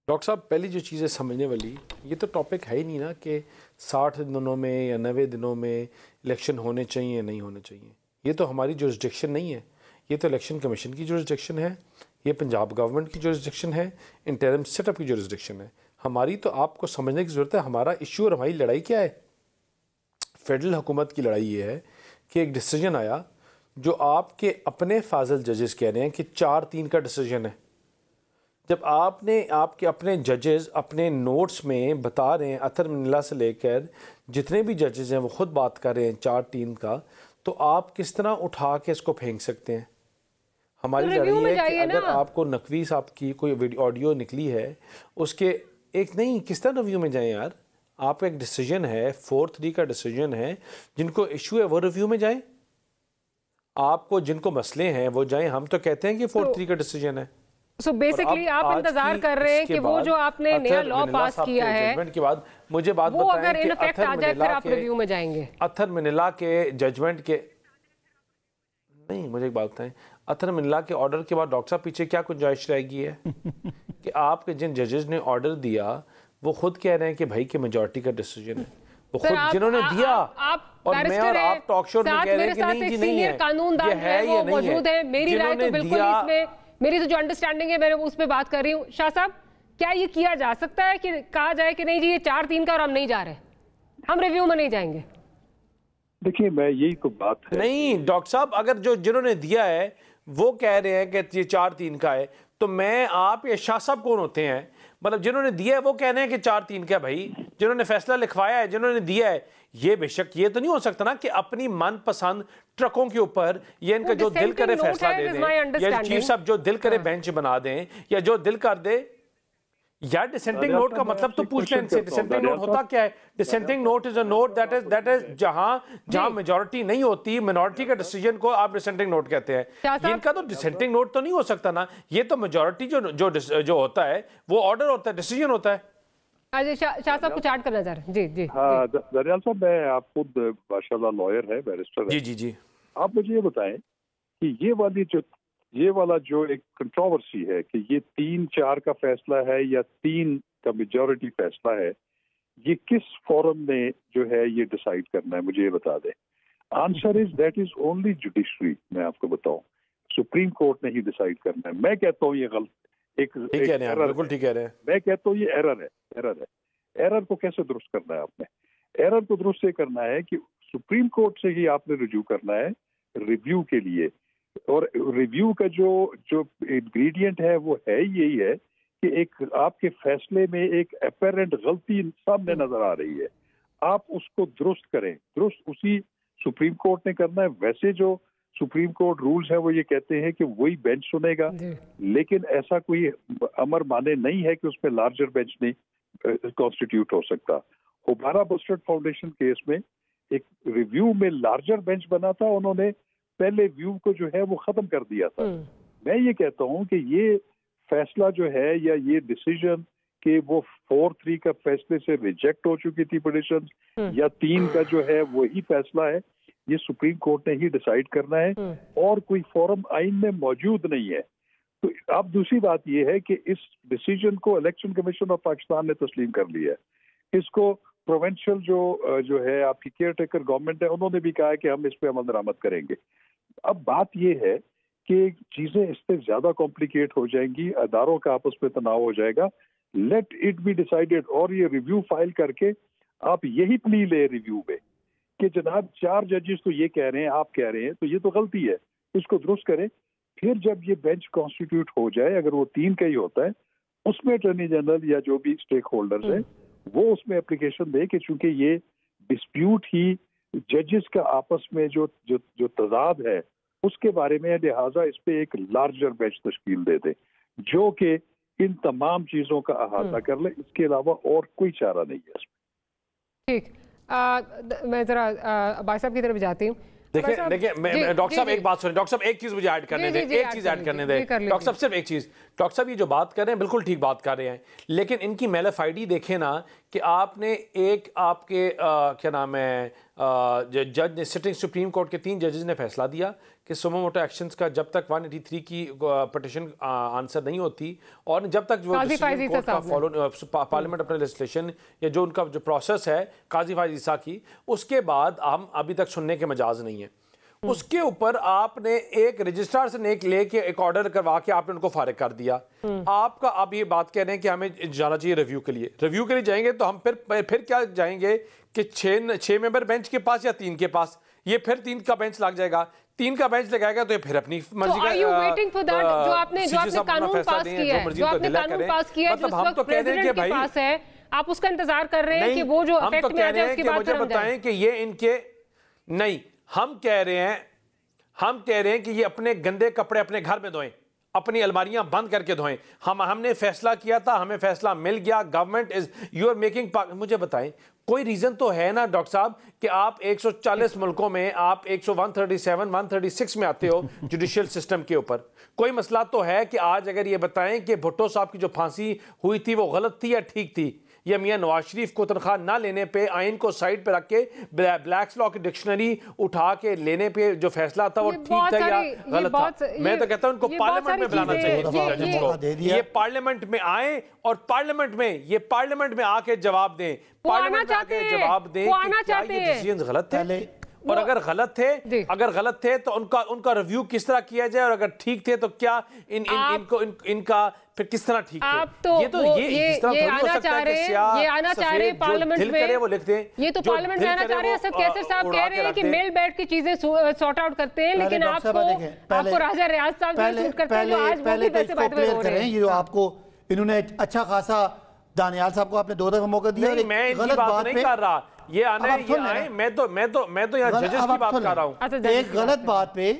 डॉक्टर साहब, पहली जो चीज़ है समझने वाली, ये तो टॉपिक है ही नहीं ना कि 60 दिनों में या 90 दिनों में इलेक्शन होने चाहिए या नहीं होने चाहिए। ये तो हमारी जुरिस्डिक्शन नहीं है, ये तो इलेक्शन कमीशन की जुरिस्डिक्शन है, ये पंजाब गवर्नमेंट की जुरिस्डिक्शन है, इंटरिम सेटअप की जुरिस्डिक्शन है। हमारी तो आपको समझने की ज़रूरत है हमारा इश्यू और हमारी लड़ाई क्या है। फेडरल हुकूमत की लड़ाई ये है कि एक डिसीजन आया जो आपके अपने फाजिल जजेस कह रहे हैं कि 4-3 का डिसीजन है। जब आपके अपने जजेस अपने नोट्स में बता रहे हैं, अतर मिनला से लेकर जितने भी जजेस हैं वो खुद बात कर रहे हैं 4-3 का, तो आप किस तरह उठा के इसको फेंक सकते हैं? हमारी लड़ाई है कि अगर आपको नकवी साहब की कोई ऑडियो निकली है उसके एक नहीं, किस तरह रिव्यू में जाएं यार? आप एक डिसीजन है 4-3 का डिसीजन है, जिनको इशू है वो रिव्यू में जाएं, आपको जिनको मसले हैं वो जाएं। हम तो कहते हैं कि 4-3 का डिसीजन है। So basically आप इंतजार कर रहे हैं कि वो जो आपने नया लॉ पास किया है जजमेंट के बाद मुझे बात वो बताएं अगर कि इन इफेक्ट आ जाए फिर आप रिव्यू में जाएंगे। अथर मिनिला के जजमेंट के नहीं, मुझे एक बात बताएं, अथर मिनिला के ऑर्डर के बाद डॉक्टर साहब पीछे क्या गुंजाइश रहेगी है कि आपके जिन जजेस ने ऑर्डर दिया वो खुद कह रहे हैं कि भाई की मेजॉरिटी का डिसीजन है, वो खुद जिन्होंने दिया, और मैं और आप टॉक शो में कह रहे हैं कि नहीं जी नहीं है, कानूनदान है वो मौजूद है। मेरी राय तो बिल्कुल इसमें, मेरी तो जो अंडरस्टैंडिंग है मैं उस पर बात कर रही हूँ। शाह साहब, क्या ये किया जा सकता है कि कहा जाए कि नहीं जी ये 4-3 का और हम नहीं जा रहे, हम रिव्यू में नहीं जाएंगे? देखिए, मैं यही तो बात है। नहीं डॉक्टर साहब, अगर जो जिन्होंने दिया है वो कह रहे हैं कि ये 4-3 का है, तो मैं आप या शाह साहब कौन होते हैं? मतलब जिन्होंने दिया है वो कह रहे हैं कि 4-3 का, भाई जिन्होंने फैसला लिखवाया है, जिन्होंने दिया है, ये बेशक ये तो नहीं हो सकता ना कि अपनी मनपसंद ट्रकों के ऊपर या इनका जो दिल करे फैसला दे दें, या चीफ साहब जो दिल करे बेंच बना दें, या जो दिल कर दे। यार डिसेंटिंग नोट का मतलब तो पूछ लें, डिसेंटिंग नोट होता क्या है? Dissenting note is a note that is जहां मेजॉरिटी नहीं होती, मिनॉरिटी का डिसीजन को आप डिसेंटिंग नोट कहते हैं। इनका तो डिसेंटिंग नोट तो नहीं हो सकता ना, ये तो मेजॉरिटी जो होता है वो ऑर्डर होता है, डिसीजन होता है। शाह साहब कुछ ऐड करना चाह रहे हैं? जी जी। हाँ दरियाल साहब, मैं आप खुद माशाल्लाह लॉयर है, बैरिस्टर है। जी जी जी। आप मुझे ये बताएं कि ये वाला जो एक कंट्रोवर्सी है कि ये 3-4 का फैसला है या 3 का मेजॉरिटी फैसला है, ये किस फोरम ने जो है ये डिसाइड करना है, मुझे ये बता दें। Answer is that is only judiciary. मैं आपको बताऊं, सुप्रीम कोर्ट ने ही डिसाइड करना है। मैं कहता हूँ ये गलत, बिल्कुल ठीक कह रहे हैं। मैं कहता हूँ ये एरर है। एरर को कैसे दुरुस्त करना है आपने? एरर को दुरुस्त ये करना है कि सुप्रीम कोर्ट से ही आपने रिव्यू करना है रिव्यू के लिए, और रिव्यू का जो इंग्रेडिएंट है वो है यही है कि एक आपके फैसले में एक अपेरेंट गलती सामने नजर आ रही है, आप उसको दुरुस्त करें। दुरुस्त उसी सुप्रीम कोर्ट ने करना है। वैसे जो सुप्रीम कोर्ट रूल्स है वो ये कहते हैं कि वही बेंच सुनेगा, लेकिन ऐसा कोई अमर माने नहीं है कि उसमें लार्जर बेंच नहीं कॉन्स्टिट्यूट हो सकता। हुबारा बस्टर्ड फाउंडेशन केस में एक रिव्यू में लार्जर बेंच बना था, उन्होंने पहले व्यू को जो है वो खत्म कर दिया था। मैं ये कहता हूं कि ये फैसला जो है या ये डिसीजन कि वो 4-3 का फैसले से रिजेक्ट हो चुकी थी पिटीशन, या 3 का जो है वही फैसला है, ये सुप्रीम कोर्ट ने ही डिसाइड करना है और कोई फोरम आइन में मौजूद नहीं है। तो अब दूसरी बात ये है कि इस डिसीजन को इलेक्शन कमीशन ऑफ पाकिस्तान ने तस्लीम कर लिया है। इसको प्रोविंशियल जो है आपकी केयर टेकर गवर्नमेंट है, उन्होंने भी कहा है कि हम इस पे अमल दरामद करेंगे। अब बात ये है کہ چیزیں اس سے زیادہ کمپلیکیٹ ہو جائیں گی, اداروں کا آپس میں تناؤ ہو جائے گا. Let it be decided. اور یہ ریویو فائل کر کے آپ یہی پلی لے ریویو میں کہ جناب 4 ججز تو یہ کہہ رہے ہیں, آپ کہہ رہے ہیں, تو یہ تو غلطی ہے, اس کو درست کریں. پھر جب یہ بینچ کانسٹیٹیوٹ ہو جائے, اگر وہ 3 کا ہی ہوتا ہے, اس میں اٹارنی جنرل یا جو بھی اسٹیک ہولڈرز ہیں وہ اس میں اپلیکیشن دے کہ چونکہ یہ ڈسپیوٹ ہی ججز کا آپس میں جو تضاد ہے اس کے بارے میں, لہٰذا اس پہ ایک لارجر بینچ تشکیل دے دیں جو کہ ان تمام چیزوں کا احاطہ کر لے. اس کے علاوہ اور کوئی چارہ نہیں ہے اس میں. ٹھیک, میں ذرا بھائی صاحب کی طرف جاتی ہوں. دیکھیں ڈاکٹر صاحب ایک بات سنیں, ڈاکٹر صاحب ایک چیز مجھے ایڈ کرنے دیں, ایک چیز ایڈ کرنے دیں ڈاکٹر صاحب, صرف ایک چیز. ڈاکٹر صاحب یہ جو بات کر رہے ہیں بالکل ٹھیک بات کر رہے ہیں, لیکن ان کی میل آف آئی ڈی دیکھیں نا کہ آپ نے ایک آپ کے کیا نام ہے جج نے, سٹنگ سپریم کورٹ کے 3 ججز نے فیصلہ دیا کہ سومو موٹو ایکشنز کا جب تک 183 کی پٹیشن آنسر نہیں ہوتی اور جب تک وہ پارلیمنٹ اپنے لیجسلیشن یا جو ان کا جو پروسیس ہے قاضی فائز عیسیٰ کی, اس کے بعد ہم ابھی تک سننے کے مجاز نہیں ہے. اس کے اوپر آپ نے ایک رجسٹرار سے نیک لے کے ایک آرڈر کروا کے آپ نے ان کو فارغ کر دیا. آپ کا اب یہ بات کہہ رہے ہیں کہ ہمیں جانا چاہیے ریویو کے لیے جائیں گے, تو ہم پھر کیا جائیں گے کہ 6 ممبر بینچ کے پاس یا 3 کے پاس, یہ پھر 3 کا بینچ لگ جائے گا. 3 کا بینچ لگائے گا تو یہ پھر اپنی مرضی کا. جو آپ نے قانون پاس کیا ہے, جو آپ نے قانون پاس کیا ہے جو اس وقت پریزیڈنٹ کے پاس ہے, آپ اس کا انتظار کر رہے ہیں کہ وہ جو افیکٹ میں آ جائے اس کے بعد مجھے بتائیں کہ یہ ان کے نہیں, ہم کہہ رہے ہیں کہ یہ اپنے گندے کپڑے اپنے گھر میں دھوئیں, اپنی الماریاں بند کر کے دھوئیں. ہم نے فیصلہ کیا تھا, ہمیں فیصلہ مل گیا, government as you are making. مجھے بتائیں کوئی ریزن تو ہے نا ڈاکٹر صاحب کہ آپ 140 ملکوں میں آپ 137 136 میں آتے ہو جوڈیشل سسٹم کے اوپر. کوئی مسئلہ تو ہے کہ آج اگر یہ بتائیں کہ بھٹو صاحب کی جو پھانسی ہوئی تھی وہ غلط تھی یا ٹھیک تھی, یا میاں نواز شریف کو تنخواہ نہ لینے پہ آئین کو سائیڈ پہ رکھ کے بلیکس لا کی ڈکشنری اٹھا کے لینے پہ جو فیصلہ تھا وہ ٹھیک تھا یا غلط تھا. میں تو کہتا ہوں ان کو پارلیمنٹ میں بلانا چاہیے, یہ پارلیمنٹ میں آئیں اور پارلیمنٹ میں آ کے جواب دیں, پارلیمنٹ میں آ کے جواب دیں کہ کیا یہ ڈیسیژنز غلط تھے, اور اگر غلط تھے تو ان کا ریویو کس طرح کیا جائے, اور اگر ٹھیک تھے تو کیا ان کا پھر کس طرح ٹھیک ہے. یہ تو یہ آنا چاہ رہے ہیں پارلیمنٹ میں, وہ لکھتے ہیں یہ تو پارلیمنٹ میں آنا چاہ رہے ہیں. اسد کیسر صاحب کہہ رہے ہیں کہ میل بیٹھ کی چیزیں سارٹ آؤٹ کرتے ہیں, لیکن آپ کو راجہ ریاض صاحب جو شوٹ کرتے ہیں جو آج وہ بھی ویسے بات ہو رہے ہیں. یہ جو آپ کو انہوں نے اچھا خاصا دانیال صاحب کو آپ نے 2 دفعہ موقع دیا, میں ان کی بات نہیں کر رہا, یہ آنے میں تو یہاں ججز کی بات کر رہا ہوں. ایک غلط بات پہ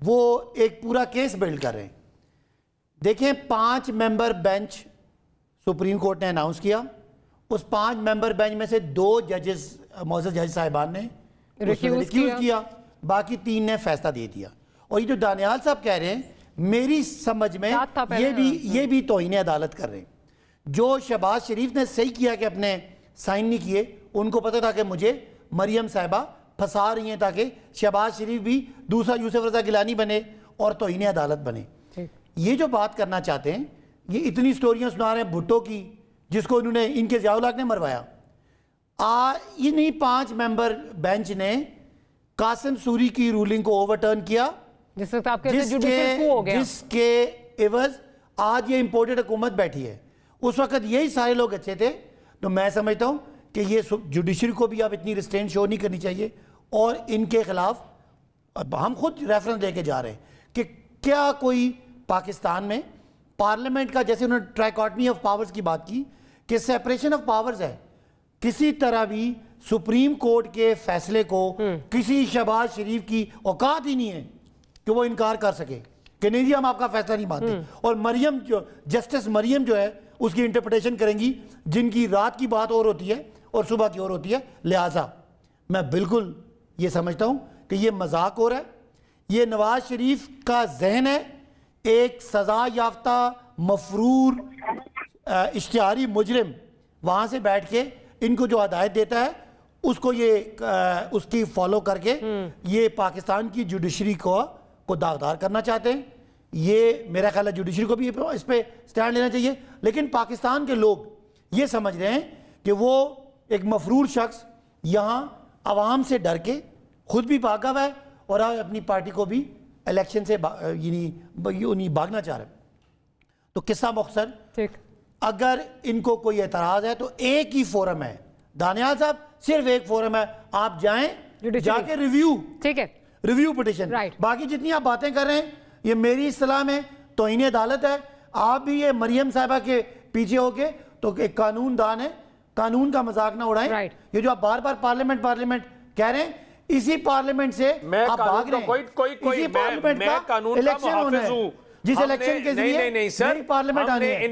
وہ ایک پورا کیس بلڈ کر رہے ہیں. دیکھیں 5 ممبر بینچ سپریم کورٹ نے اناؤنس کیا, اس 5 ممبر بینچ میں سے 2 ججز معزز جج صاحبان نے ریکیوز کیا, باقی 3 نے فیصلہ دے دیا. اور یہ جو دانیال صاحب کہہ رہے ہیں میری سمجھ میں یہ بھی توہین عدالت کر رہے ہیں. جو شہباز شریف نے صحیح کیا کہ اپنے سائن نہیں کیے, ان کو پتہ تھا کہ مجھے مریم صاحبہ پھنسا رہی ہیں تاکہ شہباز شریف بھی دوسرا یوسف رضا گیلانی بنے اور توہین عدالت بنے. یہ جو بات کرنا چاہتے ہیں, یہ اتنی سٹوریاں سنا رہے ہیں بھٹو کی جس کو انہوں نے ان کے ضیاء الحق نے مروایا. انہی 5 ممبر بینچ نے قاسم سوری کی رولنگ کو اوور ٹرن کیا, جس کے عوض آج یہ امپورٹڈ حکومت بیٹھی ہے. اس وقت یہی سارے لوگ اچھے تھے. تو میں سمجھتا ہوں کہ یہ جوڈیشری کو بھی اب اتنی ریسٹرین شو نہیں کرنی چاہیے, اور ان کے خلاف ہم خود ریفرنس لے کے جا رہے ہیں کہ کیا کوئی پاکستان میں پارلیمنٹ کا, جیسے انہوں نے ٹرائیکاٹمی آف پاورز کی بات کی کہ سیپریشن آف پاورز ہے, کسی طرح بھی سپریم کورٹ کے فیصلے کو کسی شہباز شریف کی اوقات ہی نہیں ہے کہ وہ انکار کر سکے کہ نہیں جی ہم آپ کا فیصلہ نہیں مانتے. اور مریم جو جسٹس مریم جو ہے اس کی انٹرپریٹیشن کریں گی, جن کی رات کی بات اور ہوتی ہے اور صبح کی اور ہوتی ہے. لہٰذا میں بالکل یہ سمجھتا ہوں کہ یہ مذاق ہو رہا ہے. یہ نواز شریف کا ذہن ہے, ایک سزا یافتہ مفرور اشتہاری مجرم وہاں سے بیٹھ کے ان کو جو ہدایت دیتا ہے اس کو یہ اس کی فالو کر کے یہ پاکستان کی جوڈیشری کو داغدار کرنا چاہتے ہیں. یہ میرا خیال ہے جوڈیشری کو بھی اس پہ سٹینڈ لینا چاہیے. لیکن پاکستان کے لوگ یہ سمجھ رہے ہیں کہ وہ ایک مفرور شخص یہاں عوام سے ڈر کے خود بھی بھاگا ہوا ہے اور اپنی پارٹی کو بھی الیکشن سے یعنی بھاگنا چاہ رہے ہیں. تو قصہ مختصر, ٹھیک, اگر ان کو کوئی اعتراض ہے تو ایک ہی فورم ہے دانیال صاحب, صرف ایک فورم ہے, آپ جائیں جا کے ریویو, ٹھیک ہے, ریویو پٹیشن. باقی جتنی آپ باتیں کر رہے ہیں یہ میری اصطلاح میں توہین عدالت ہے. آپ بھی یہ مریم صاحبہ کے پیچھے ہو کے تو ایک قانون دان ہے, قانون کا مذاق نہ اڑائیں. یہ جو آپ بار بار پارلیمنٹ کہہ رہے ہیں, اسی پارلیمنٹ سے آپ بھاگ رہے ہیں. اسی پارلیمنٹ کا الیکشن ہونا ہے, جس الیکشن کے ذریعے نئی پارلیمنٹ آنی ہے.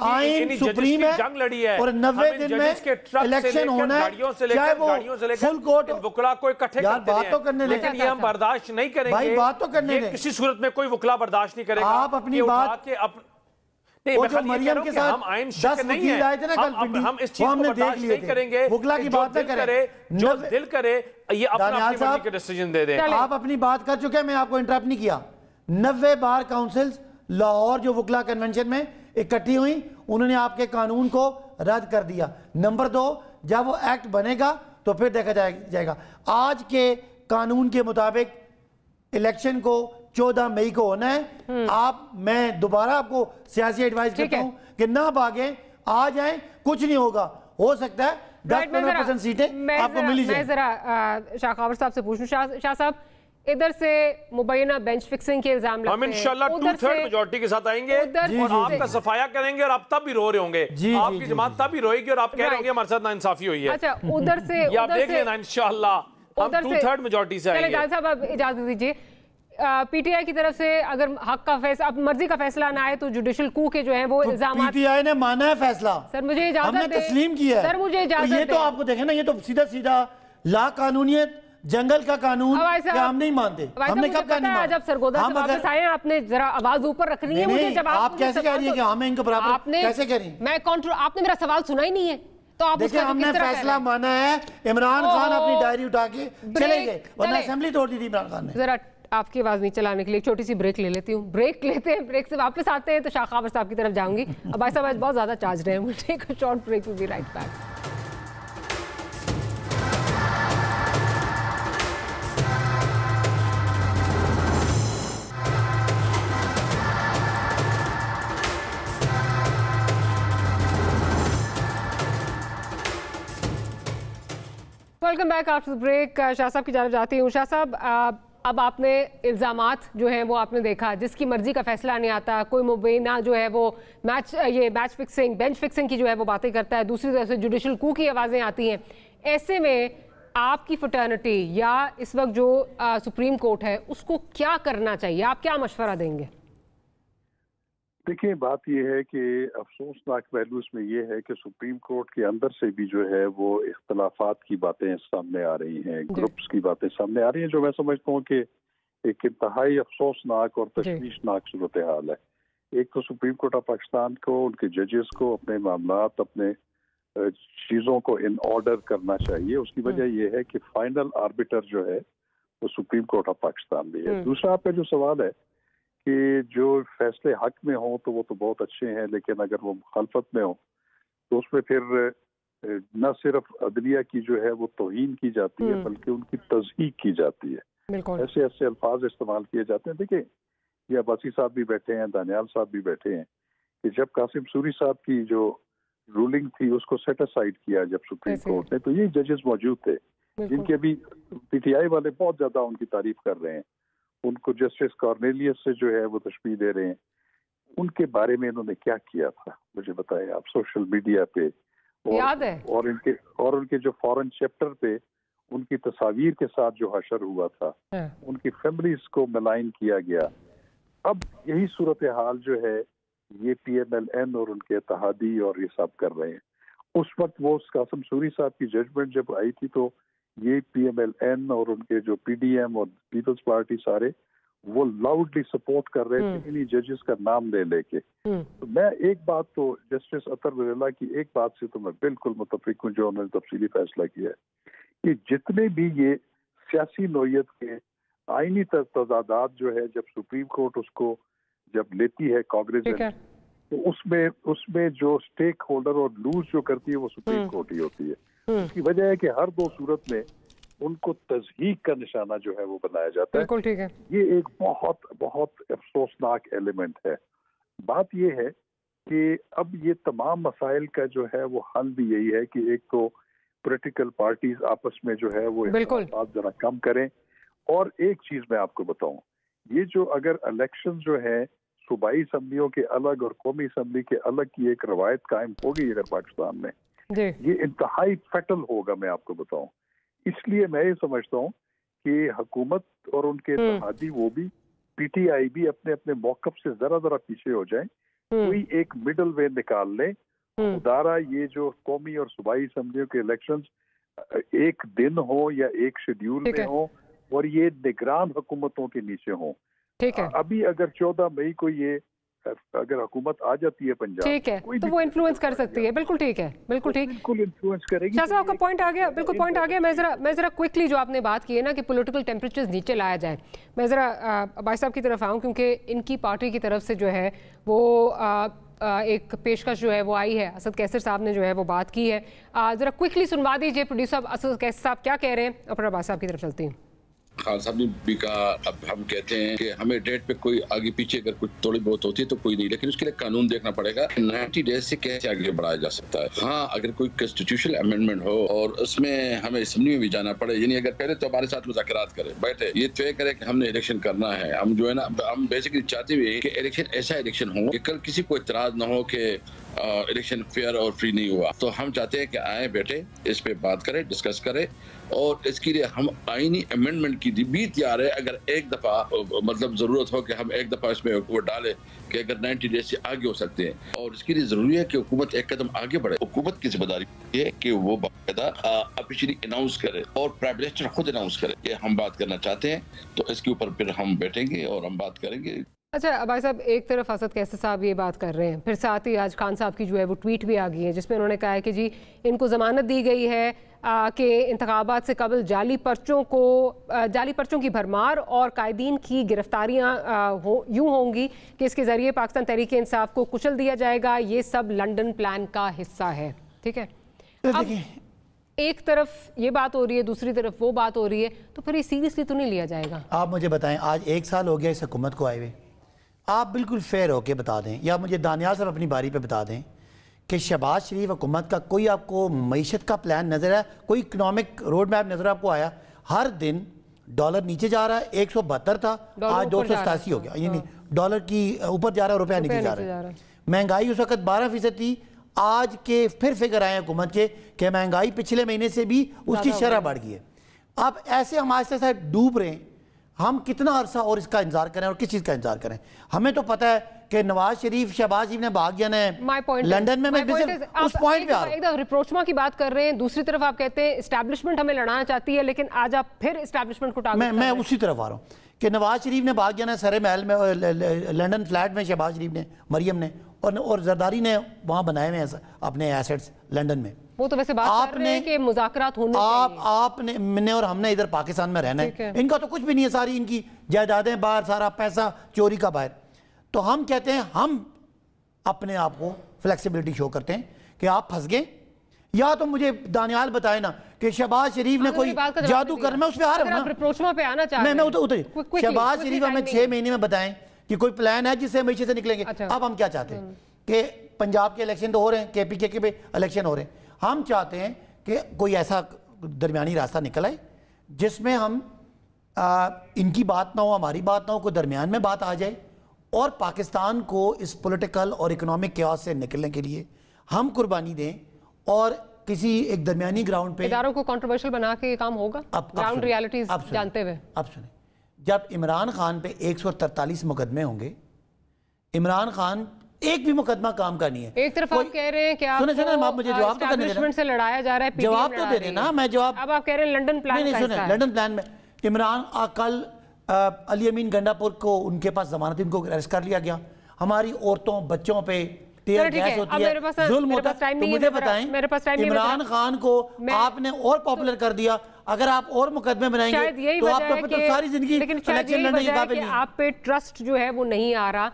آئین سپریم ہے اور 90 دن میں الیکشن ہونا ہے, چاہے وہ فل کورٹ. یار بات تو کرنے دیں, لیکن یہ ہم برداشت نہیں کریں گے بھائی, بات تو کرنے دیں. کسی صورت میں کوئی وکلا برداشت نہیں کرے گا. آپ اپنی بات, وہ جو مریم کے ساتھ 10 وکیل آئے تھے نا کل پنڈی, وہ ہم نے دیکھ لیے تھے. وکلا کی بات نہ کریں, جو دل کرے یہ اپنا اپنی مرضی کے ڈیسیجن دے دیں. آپ اپنی بات کر چکے ہیں, میں آپ کو انٹرپٹ نہیں کیا. 90 بار کاؤنسلز لاہور جو وکلا کنونشن میں اکٹھی ہوئی, انہوں نے آپ کے قانون کو رد کر دیا. نمبر 2, جب وہ ایکٹ بنے گا تو پھر دیکھا جائے گا. آج کے قانون کے مطابق الیکشن کو 14 مئی کو ہونا ہے. میں دوبارہ آپ کو سیاسی ایڈوائز کرتا ہوں کہ نہ بھاگیں, آ جائیں, کچھ نہیں ہوگا. ہو سکتا ہے 10-15% سیٹیں آپ کو ملی جائیں. میں ذرا شاہ خاور صاحب سے پوچھوں. شاہ صاحب, ادھر سے مبینہ بینچ فکسنگ کے الزام لگتے ہیں, ہم انشاءاللہ 2/3 میجورٹی کے ساتھ آئیں گے اور آپ کا صفایا کریں گے, اور آپ تب بھی رو رہے ہوں گے. آپ کی جماعت تب بھی روئے گی اور آپ کہہ رہے ہوں گے ہمارے ساتھ ناانصافی ہوئی ہے. اچھا, ادھر سے یہ آپ دیکھ لینا انشاءاللہ ہم 2/3 میجورٹی سے آئیں گے. ڈال صاحب اب اجازت دیجیے, پی ٹی آئی کی طرف سے اگر حق کا فیصلہ, اب مرضی کا فیصلہ نہ آئے تو جوڈیشل کو کے جو ہیں وہ الزامات, پی ٹی آئی نے مانا ہے فیصلہ, سر مجھے اجازت ہم نے تسلیم کیا ہے. سر مجھے اجازت یہ تو آپ کو دیکھیں نا, یہ تو سیدھا لا قانونیت, جنگل کا قانون کہ ہم نہیں مانتے. ہم نے کب کہا نہیں مانتے؟ جب سرگودا سے واپس آئے ہیں آپ نے ذرا آواز اوپر رکھنی ہے مجھے. جب آپ کیسے کہہ رہی ہیں کہ ہمیں ان کو برابر کیسے کہہ رہی ہیں؟ میں آپ نے میرا سوال سنا ہی نہیں ہے. تو آپ دیکھیں, ہم نے فیصلہ مانا ہے. عمران خان اپنی ڈائری اٹھا کے چلے گئے, ورنہ اسمبلی توڑ دی تھی عمران خان نے. ذرا آپ کی آواز نہیں چلانے کے لیے چھوٹی سی بریک لے لیتی ہوں. بریک لیتے ہیں, بریک سے واپس آتے ہیں تو شاہ خاور صاحب کی طرف جاؤں گی. اب ایسا بہت زیادہ چارج رہے ہیں, مجھے ایک short break will be right back. Welcome back after break. Shah صاحب کی جانب جاتی ہوں. شاہ صاحب, اب آپ نے الزامات جو ہیں وہ آپ نے دیکھا, جس کی مرضی کا فیصلہ نہیں آتا, کوئی مبینہ جو ہے وہ میچ فکسنگ, بینچ فکسنگ کی جو ہے وہ باتیں کرتا ہے, دوسری طرف سے جوڈیشل کو کی آوازیں آتی ہیں. ایسے میں آپ کی فٹرنٹی یا اس وقت جو سپریم کورٹ ہے اس کو کیا کرنا چاہیے, آپ کیا مشورہ دیں گے؟ دیکھیں, بات یہ ہے کہ افسوسناک پہلو اس میں یہ ہے کہ سپریم کورٹ کے اندر سے بھی جو ہے وہ اختلافات کی باتیں سامنے آ رہی ہیں, گروپس کی باتیں سامنے آ رہی ہیں, جو میں سمجھتا ہوں کہ ایک انتہائی افسوسناک اور تشویشناک صورتحال ہے. ایک تو سپریم کورٹ آف پاکستان کو, ان کے ججز کو اپنے معاملات, اپنے چیزوں کو ان آرڈر کرنا چاہیے. اس کی وجہ یہ ہے کہ فائنل آربیٹر جو ہے وہ سپریم کورٹ آف پاکستان بھی ہے. دوسرا آپ کا جو سوال ہے کہ جو فیصلے حق میں ہوں تو وہ تو بہت اچھے ہیں, لیکن اگر وہ مخالفت میں ہوں تو اس میں پھر نہ صرف عدلیہ کی جو ہے وہ توہین کی جاتی ہے بلکہ ان کی تضحیق کی جاتی ہے. ایسے الفاظ استعمال کیے جاتے ہیں. دیکھیں, یہ عباسی صاحب بھی بیٹھے ہیں, دانیال صاحب بھی بیٹھے ہیں, کہ جب قاسم سوری صاحب کی جو رولنگ تھی اس کو سیٹ اسائڈ کیا جب سپریم کورٹ نے, تو یہ ججز موجود تھے جن کے ابھی پی ٹی آئی والے بہت زیادہ ان کی تعریف کر رہے ہیں. ان کو جسٹس کارنیلیس سے جو ہے وہ تشبیہ دے رہے ہیں. ان کے بارے میں انہوں نے کیا کیا تھا مجھے بتائیں آپ, سوشل میڈیا پہ اور ان کے جو فورن چیپٹر پہ ان کی تصاویر کے ساتھ جو حشر ہوا تھا, ان کی فیملیز کو ملائن کیا گیا. اب یہی صورتحال جو ہے یہ پی ایم ایل این اور ان کے اتحادی اور یہ سب کر رہے ہیں. اس وقت وہ قاسم سوری صاحب کی ججمنٹ جب آئی تھی تو یہ پی ایم ایل این اور ان کے جو پی ڈی ایم اور پیپلز پارٹی سارے وہ لاؤڈلی سپورٹ کر رہے تھے انہی ججز کا نام لے کے. تو میں ایک بات تو جسٹس اطہر ولی اللہ کی ایک بات سے تو میں بالکل متفق ہوں جو انہوں نے تفصیلی فیصلہ کیا ہے کہ جتنے بھی یہ سیاسی نوعیت کے آئینی تضادات جو ہے جب سپریم کورٹ اس کو جب لیتی ہے کاغذ تو اس میں جو اسٹیک ہولڈر اور لوز جو کرتی ہے وہ سپریم کورٹ ہی ہوتی ہے. اس کی وجہ ہے کہ ہر دو صورت میں उनको तज़हीक का निशाना जो है वो बनाया जाता है। बिल्कुल ठीक है। ये एक बहुत बहुत अफसोसनाक एलिमेंट है। बात ये है कि अब ये तमाम मसाइल का जो है वो हल भी यही है कि एक तो पॉलिटिकल पार्टीज आपस में जो है वो इख्तिलाफ़ात जरा कम करें। और एक चीज मैं आपको बताऊं, ये जो अगर इलेक्शन जो है सूबाई असम्बलियों के अलग और कौमी असम्बली के अलग की एक रवायत कायम हो गई अगर पाकिस्तान में, ये इंतहाई फैटल होगा। मैं आपको बताऊं, इसलिए मैं ये समझता हूँ कि हुकूमत और उनके इत्तेहादी वो भी PTI भी अपने अपने मौक़िफ़ से जरा पीछे हो जाएं, कोई एक मिडल वे निकाल ले। खुदारा ये जो कौमी और सूबाई असम्बलियों के इलेक्शंस एक दिन हो या एक शेड्यूल में हो और ये निगरान हुकूमतों के नीचे हो। ठीक है। अभी अगर 14 मई को ये अगर हुकूमत आ जाती है पंजाब, ठीक है, तो वो इन्फ्लुएंस कर सकती है। बिल्कुल ठीक है, बिल्कुल ठीक, बिल्कुल इन्फ्लुएंस करेगी। शाह साहब आपका पॉइंट आ गया, बिल्कुल पॉइंट आ गया। मैं जरा क्विकली जो आपने बात की है ना कि पॉलिटिकल टेम्परेचर्स नीचे लाया जाए, मैं जरा भाई साहब की तरफ आऊँ, क्योंकि इनकी पार्टी की तरफ से जो है वो एक पेशकश जो है वो आई है। असद कैसर साहब ने जो है वो बात की है, जरा क्विकली सुनवा दीजिए प्रोड्यूसर असद कैसर साहब क्या कह रहे हैं, और फिर अब्बास साहब की तरफ चलती हूँ। खान साहब ने भी कहा, अब हम कहते हैं कि हमें डेट पे कोई आगे पीछे अगर कुछ थोड़ी बहुत होती है तो कोई नहीं, लेकिन उसके लिए कानून देखना पड़ेगा 90 डेज से कैसे आगे बढ़ाया जा सकता है। हाँ, अगर कोई कॉन्स्टिट्यूशनल अमेंडमेंट हो और उसमें हमें असेंबली में भी जाना पड़े, यानी अगर पहले तो हमारे साथ मुज़ाकरात करे, बैठे ये तय करे कि हमने इलेक्शन करना है। हम जो है ना, हम बेसिकली चाहते भी कि इलेक्शन ऐसा इलेक्शन हो कि कल किसी को इतराज ना हो कि इलेक्शन फेयर और फ्री नहीं हुआ। तो हम चाहते हैं कि आए, बैठे, इस पे बात करें, डिस्कस करें, और इसके लिए हम आईनी अमेंडमेंट की भी तैयार है। अगर एक दफा मतलब जरूरत हो कि हम एक दफा इसमें वो डालें कि अगर 90 डेज से आगे हो सकते हैं, और इसके लिए जरूरी है कि हुकूमत एक कदम आगे बढ़े। हुकूमत की जिम्मेदारी है कि वो बाकायदा ऑफिशियली अनाउंस करे और प्राइम मिनिस्टर खुद अनाउंस करे कि हम बात करना चाहते हैं, तो इसके ऊपर फिर हम बैठेंगे और हम बात करेंगे। अच्छा भाई साहब, एक तरफ असद कैसर साहब ये बात कर रहे हैं, फिर साथ ही आज खान साहब की जो है वो ट्वीट भी आ गई है जिसमें उन्होंने कहा है कि जी इनको ज़मानत दी गई है कि इंतखाबात से कबल जाली पर्चों की भरमार और कायदीन की गिरफ्तारियाँ यूँ होंगी कि इसके ज़रिए पाकिस्तान तहरीक इंसाफ को कुचल दिया जाएगा। ये सब लंदन प्लान का हिस्सा है। ठीक है, अब एक तरफ ये बात हो रही है, दूसरी तरफ वो बात हो रही है, तो फिर ये सीरियसली तो नहीं लिया जाएगा। आप मुझे बताएं, आज 1 साल हो गया इस हुकूमत को आए हुए, आप बिल्कुल फेयर होके बता दें, या मुझे दानियाल साहब अपनी बारी पे बता दें कि शहबाज शरीफ हुकूमत का कोई आपको मईशत का प्लान नज़र आया, कोई इकनॉमिक रोड मैप नज़र आपको आया? हर दिन डॉलर नीचे जा रहा है, 172 था, आज 287 हो गया, यानी डॉलर की ऊपर जा रहा है, रुपया नीचे जा रहा है। महंगाई उस वक्त 12% थी, आज के फिर फिगर आए हुकूमत के कि महंगाई पिछले महीने से भी उसकी शरह बढ़ गई है। अब ऐसे हम आहिस्ता आहिस्ता डूब रहे हैं, हम कितना अरसा और इसका इंतजार करें और किस चीज़ का इंतजार करें? हमें तो पता है कि नवाज शरीफ, शहबाज शरीफ ने भाग जाना है लंदन में। मैं उस पॉइंट पे आ रहा हूं। एकदम रिप्रोचमा की बात कर रहे हैं, दूसरी तरफ आप कहते हैं एस्टैब्लिशमेंट हमें लड़ाना चाहती है, लेकिन आज आप फिर एस्टैब्लिशमेंट को टारगेट। मैं उसी तरफ आ रहा हूँ कि नवाज शरीफ ने भाग जाना है सरे महल में, लंदन फ्लैट में शहबाज शरीफ ने, मरियम ने और जरदारी ने वहाँ बनाए हुए हैं अपने एसेट्स लंदन में। वो तो वैसे बात कर रहे हैं कि मुज़ाकरात होने चाहिए। आपने, मैंने और हमने इधर पाकिस्तान में रहना है, इनका तो कुछ भी नहीं है, सारी इनकी जायदादें बाहर, सारा पैसा चोरी का बाहर। तो हम कहते हैं, हम अपने आप को फ्लेक्सिबिलिटी शो करते हैं कि आप फंस गए, या तो मुझे दानियाल बताए ना कि शहबाज शरीफ ने कोई जादू कर, मैं उस पर आ रहा हूँ ना, शहबाज शरीफ हमें 6 महीने में बताएं कि कोई प्लान है जिससे हम इसी से निकलेंगे। अब हम क्या चाहते हैं कि पंजाब के इलेक्शन तो हो रहे हैं, KPK के पे इलेक्शन हो रहे हैं, हम चाहते हैं कि कोई ऐसा दरमियानी रास्ता निकल आए जिसमें हम इनकी बात ना हो, हमारी बात ना हो, कोई दरमियान में बात आ जाए, और पाकिस्तान को इस पॉलिटिकल और इकोनॉमिक केओस से निकलने के लिए हम कुर्बानी दें, और किसी एक दरमियानी ग्राउंड पे इदारों को कंट्रोवर्शियल बना के ये काम होगा ग्राउंड रियलिटीज जानते हुए। अब सुने, जब इमरान खान पे 143 मुकदमे होंगे, इमरान खान एक भी मुकदमा काम का नहीं है। एक तरफ आप कह रहे हैं कि आप मुझे जवाब तो करने देना, से लड़ाया जा रहा है, जवाब तो दे रहे ना, मैं जवाब। अब आप कह रहे हैं लंदन प्लान का हिस्सा है। लंदन प्लान में इमरान कल अली अमीन गंडापुर को उनके पास जमानत, इनको अरेस्ट कर लिया गया। हमारी औरतों बच्चों पे टीयर गैस होती है, जुल्म होता है। तो मुझे बताएं, इमरान खान को आपने और पॉपुलर कर दिया, अगर आप और मुकदमे बनाएंगे तो आपको तो सारी जिंदगी इलेक्शन लड़ने की काबिल नहीं। आप पे ट्रस्ट जो है वो नहीं आ रहा।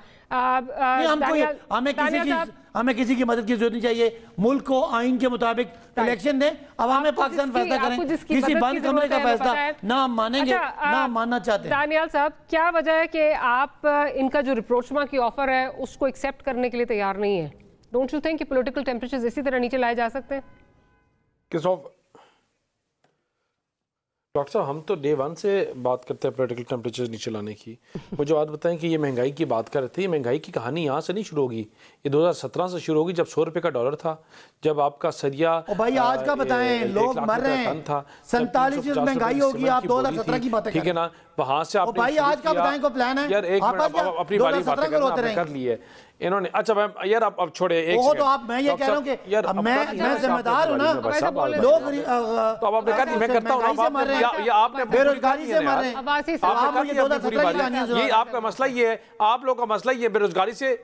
ہمیں کسی کی مدد کی ضرورت نہیں چاہیے. ملک کو آئین کے مطابق الیکشن دیں, عوام پاکستان فیصلہ کریں. کسی بند کمرے کا فیصلہ نہ ہم مانیں گے نہ ہم ماننا چاہتے ہیں. دانیال صاحب, کیا وجہ ہے کہ آپ ان کا جو ریپروچما کی آفر ہے اس کو ایکسیپٹ کرنے کے لیے تیار نہیں ہے؟ ڈونٹ یو تھنک کہ پولیٹیکل ٹیمپریچرز اسی طرح نیچے لائے جا سکتے ہیں؟ کس آف ڈاکٹر صاحب, ہم تو ڈے ون سے بات کرتے ہیں پولیٹیکل ٹیمپریچر نیچے لانے کی. مجھے بات بتائیں کہ یہ مہنگائی کی بات کر رہے تھے, یہ مہنگائی کی کہانی یہاں سے نہیں شروع ہوگی, یہ 2017 سے شروع ہوگی جب 100 روپے کا ڈالر تھا, جب آپ کا سریا بھائی آج کا بتائیں, لوگ مر رہے ہیں, 47 مہنگائی ہوگی, آپ 2017 کی باتیں ٹھیک ہے نا, وہاں سے آپ بھائی آج کا بتائیں کو پلان ہے یار, ایک منٹ اپنی باری باتیں کر لی ہے انہوں نے. اچھا یار اب چھوڑے ایک وہ تو آپ, میں یہ کہہ رہا ہوں کہ میں ذمہ دار ہوں نا, لوگ تو اب آپ نے کہا نہیں, میں کرتا ہوں, یہ آپ نے بے روزگاری سے مر رہے ہیں. یہ آپ کا مسئلہ یہ ہے, آپ لوگ کا مسئلہ یہ بے روزگاری سے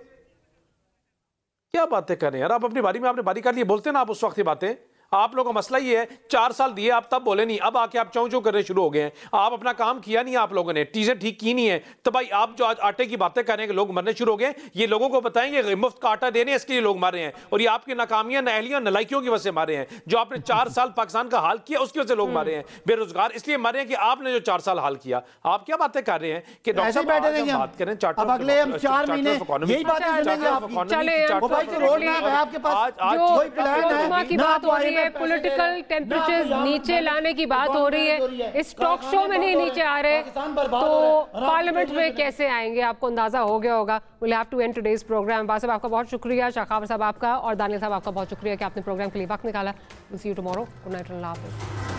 کیا باتیں کر رہے ہیں یار. آپ اپنی باری میں آپ نے باری کر لی, بولتے نا آپ اس وقت یہ باتیں. آپ لوگوں کا مسئلہ یہ ہے 4 سال دیے آپ تب بولے نہیں, اب آ کے آپ چوں چوں کرنے شروع ہو گئے ہیں. آپ اپنا کام کیا نہیں, آپ لوگوں نے چیزیں ٹھیک کی نہیں ہے, تو بھائی آپ جو آج آٹے کی باتیں کر رہے ہیں کہ لوگ مرنے شروع ہو گئے, یہ لوگوں کو بتائیں گے مفت کا آٹا دینے اس کے لیے لوگ مر رہے ہیں, اور یہ آپ کی ناکامیاں نااہلیوں نالائکیوں کی وجہ سے مر رہے ہیں. جو آپ نے 4 سال پاکستان کا حال کیا اس کی وجہ سے لوگ مر رہے ہیں. بے روزگار اس لیے مر رہے ہیں کہ آپ نے جو 4 سال حال کیا. آپ کیا باتیں کر رہے ہیں کہ ڈاکٹر صاحب بات کریں چارٹر, اب اگلے ہم 4 مہینے یہی باتیں سنیں گے آپ کی. وہ بھائی جو روڈ میپ ہے آپ کے پاس, کوئی پلان ہے بات ہو رہی ہے, پولیٹیکل ٹیمپریچرز نیچے لانے کی بات ہو رہی ہے, اس ٹاک شو میں نہیں نیچے آ رہے تو پارلیمنٹ میں کیسے آئیں گے؟ آپ کو اندازہ ہو گیا ہوگا. we'll have to end today's program. باز صاحب آپ کا بہت شکریہ, شاخاور صاحب آپ کا, اور دانیال صاحب آپ کا بہت شکریہ کہ آپ نے پروگرام کے لیے وقت نکالا. we'll see you tomorrow. good night and Allah حافظ.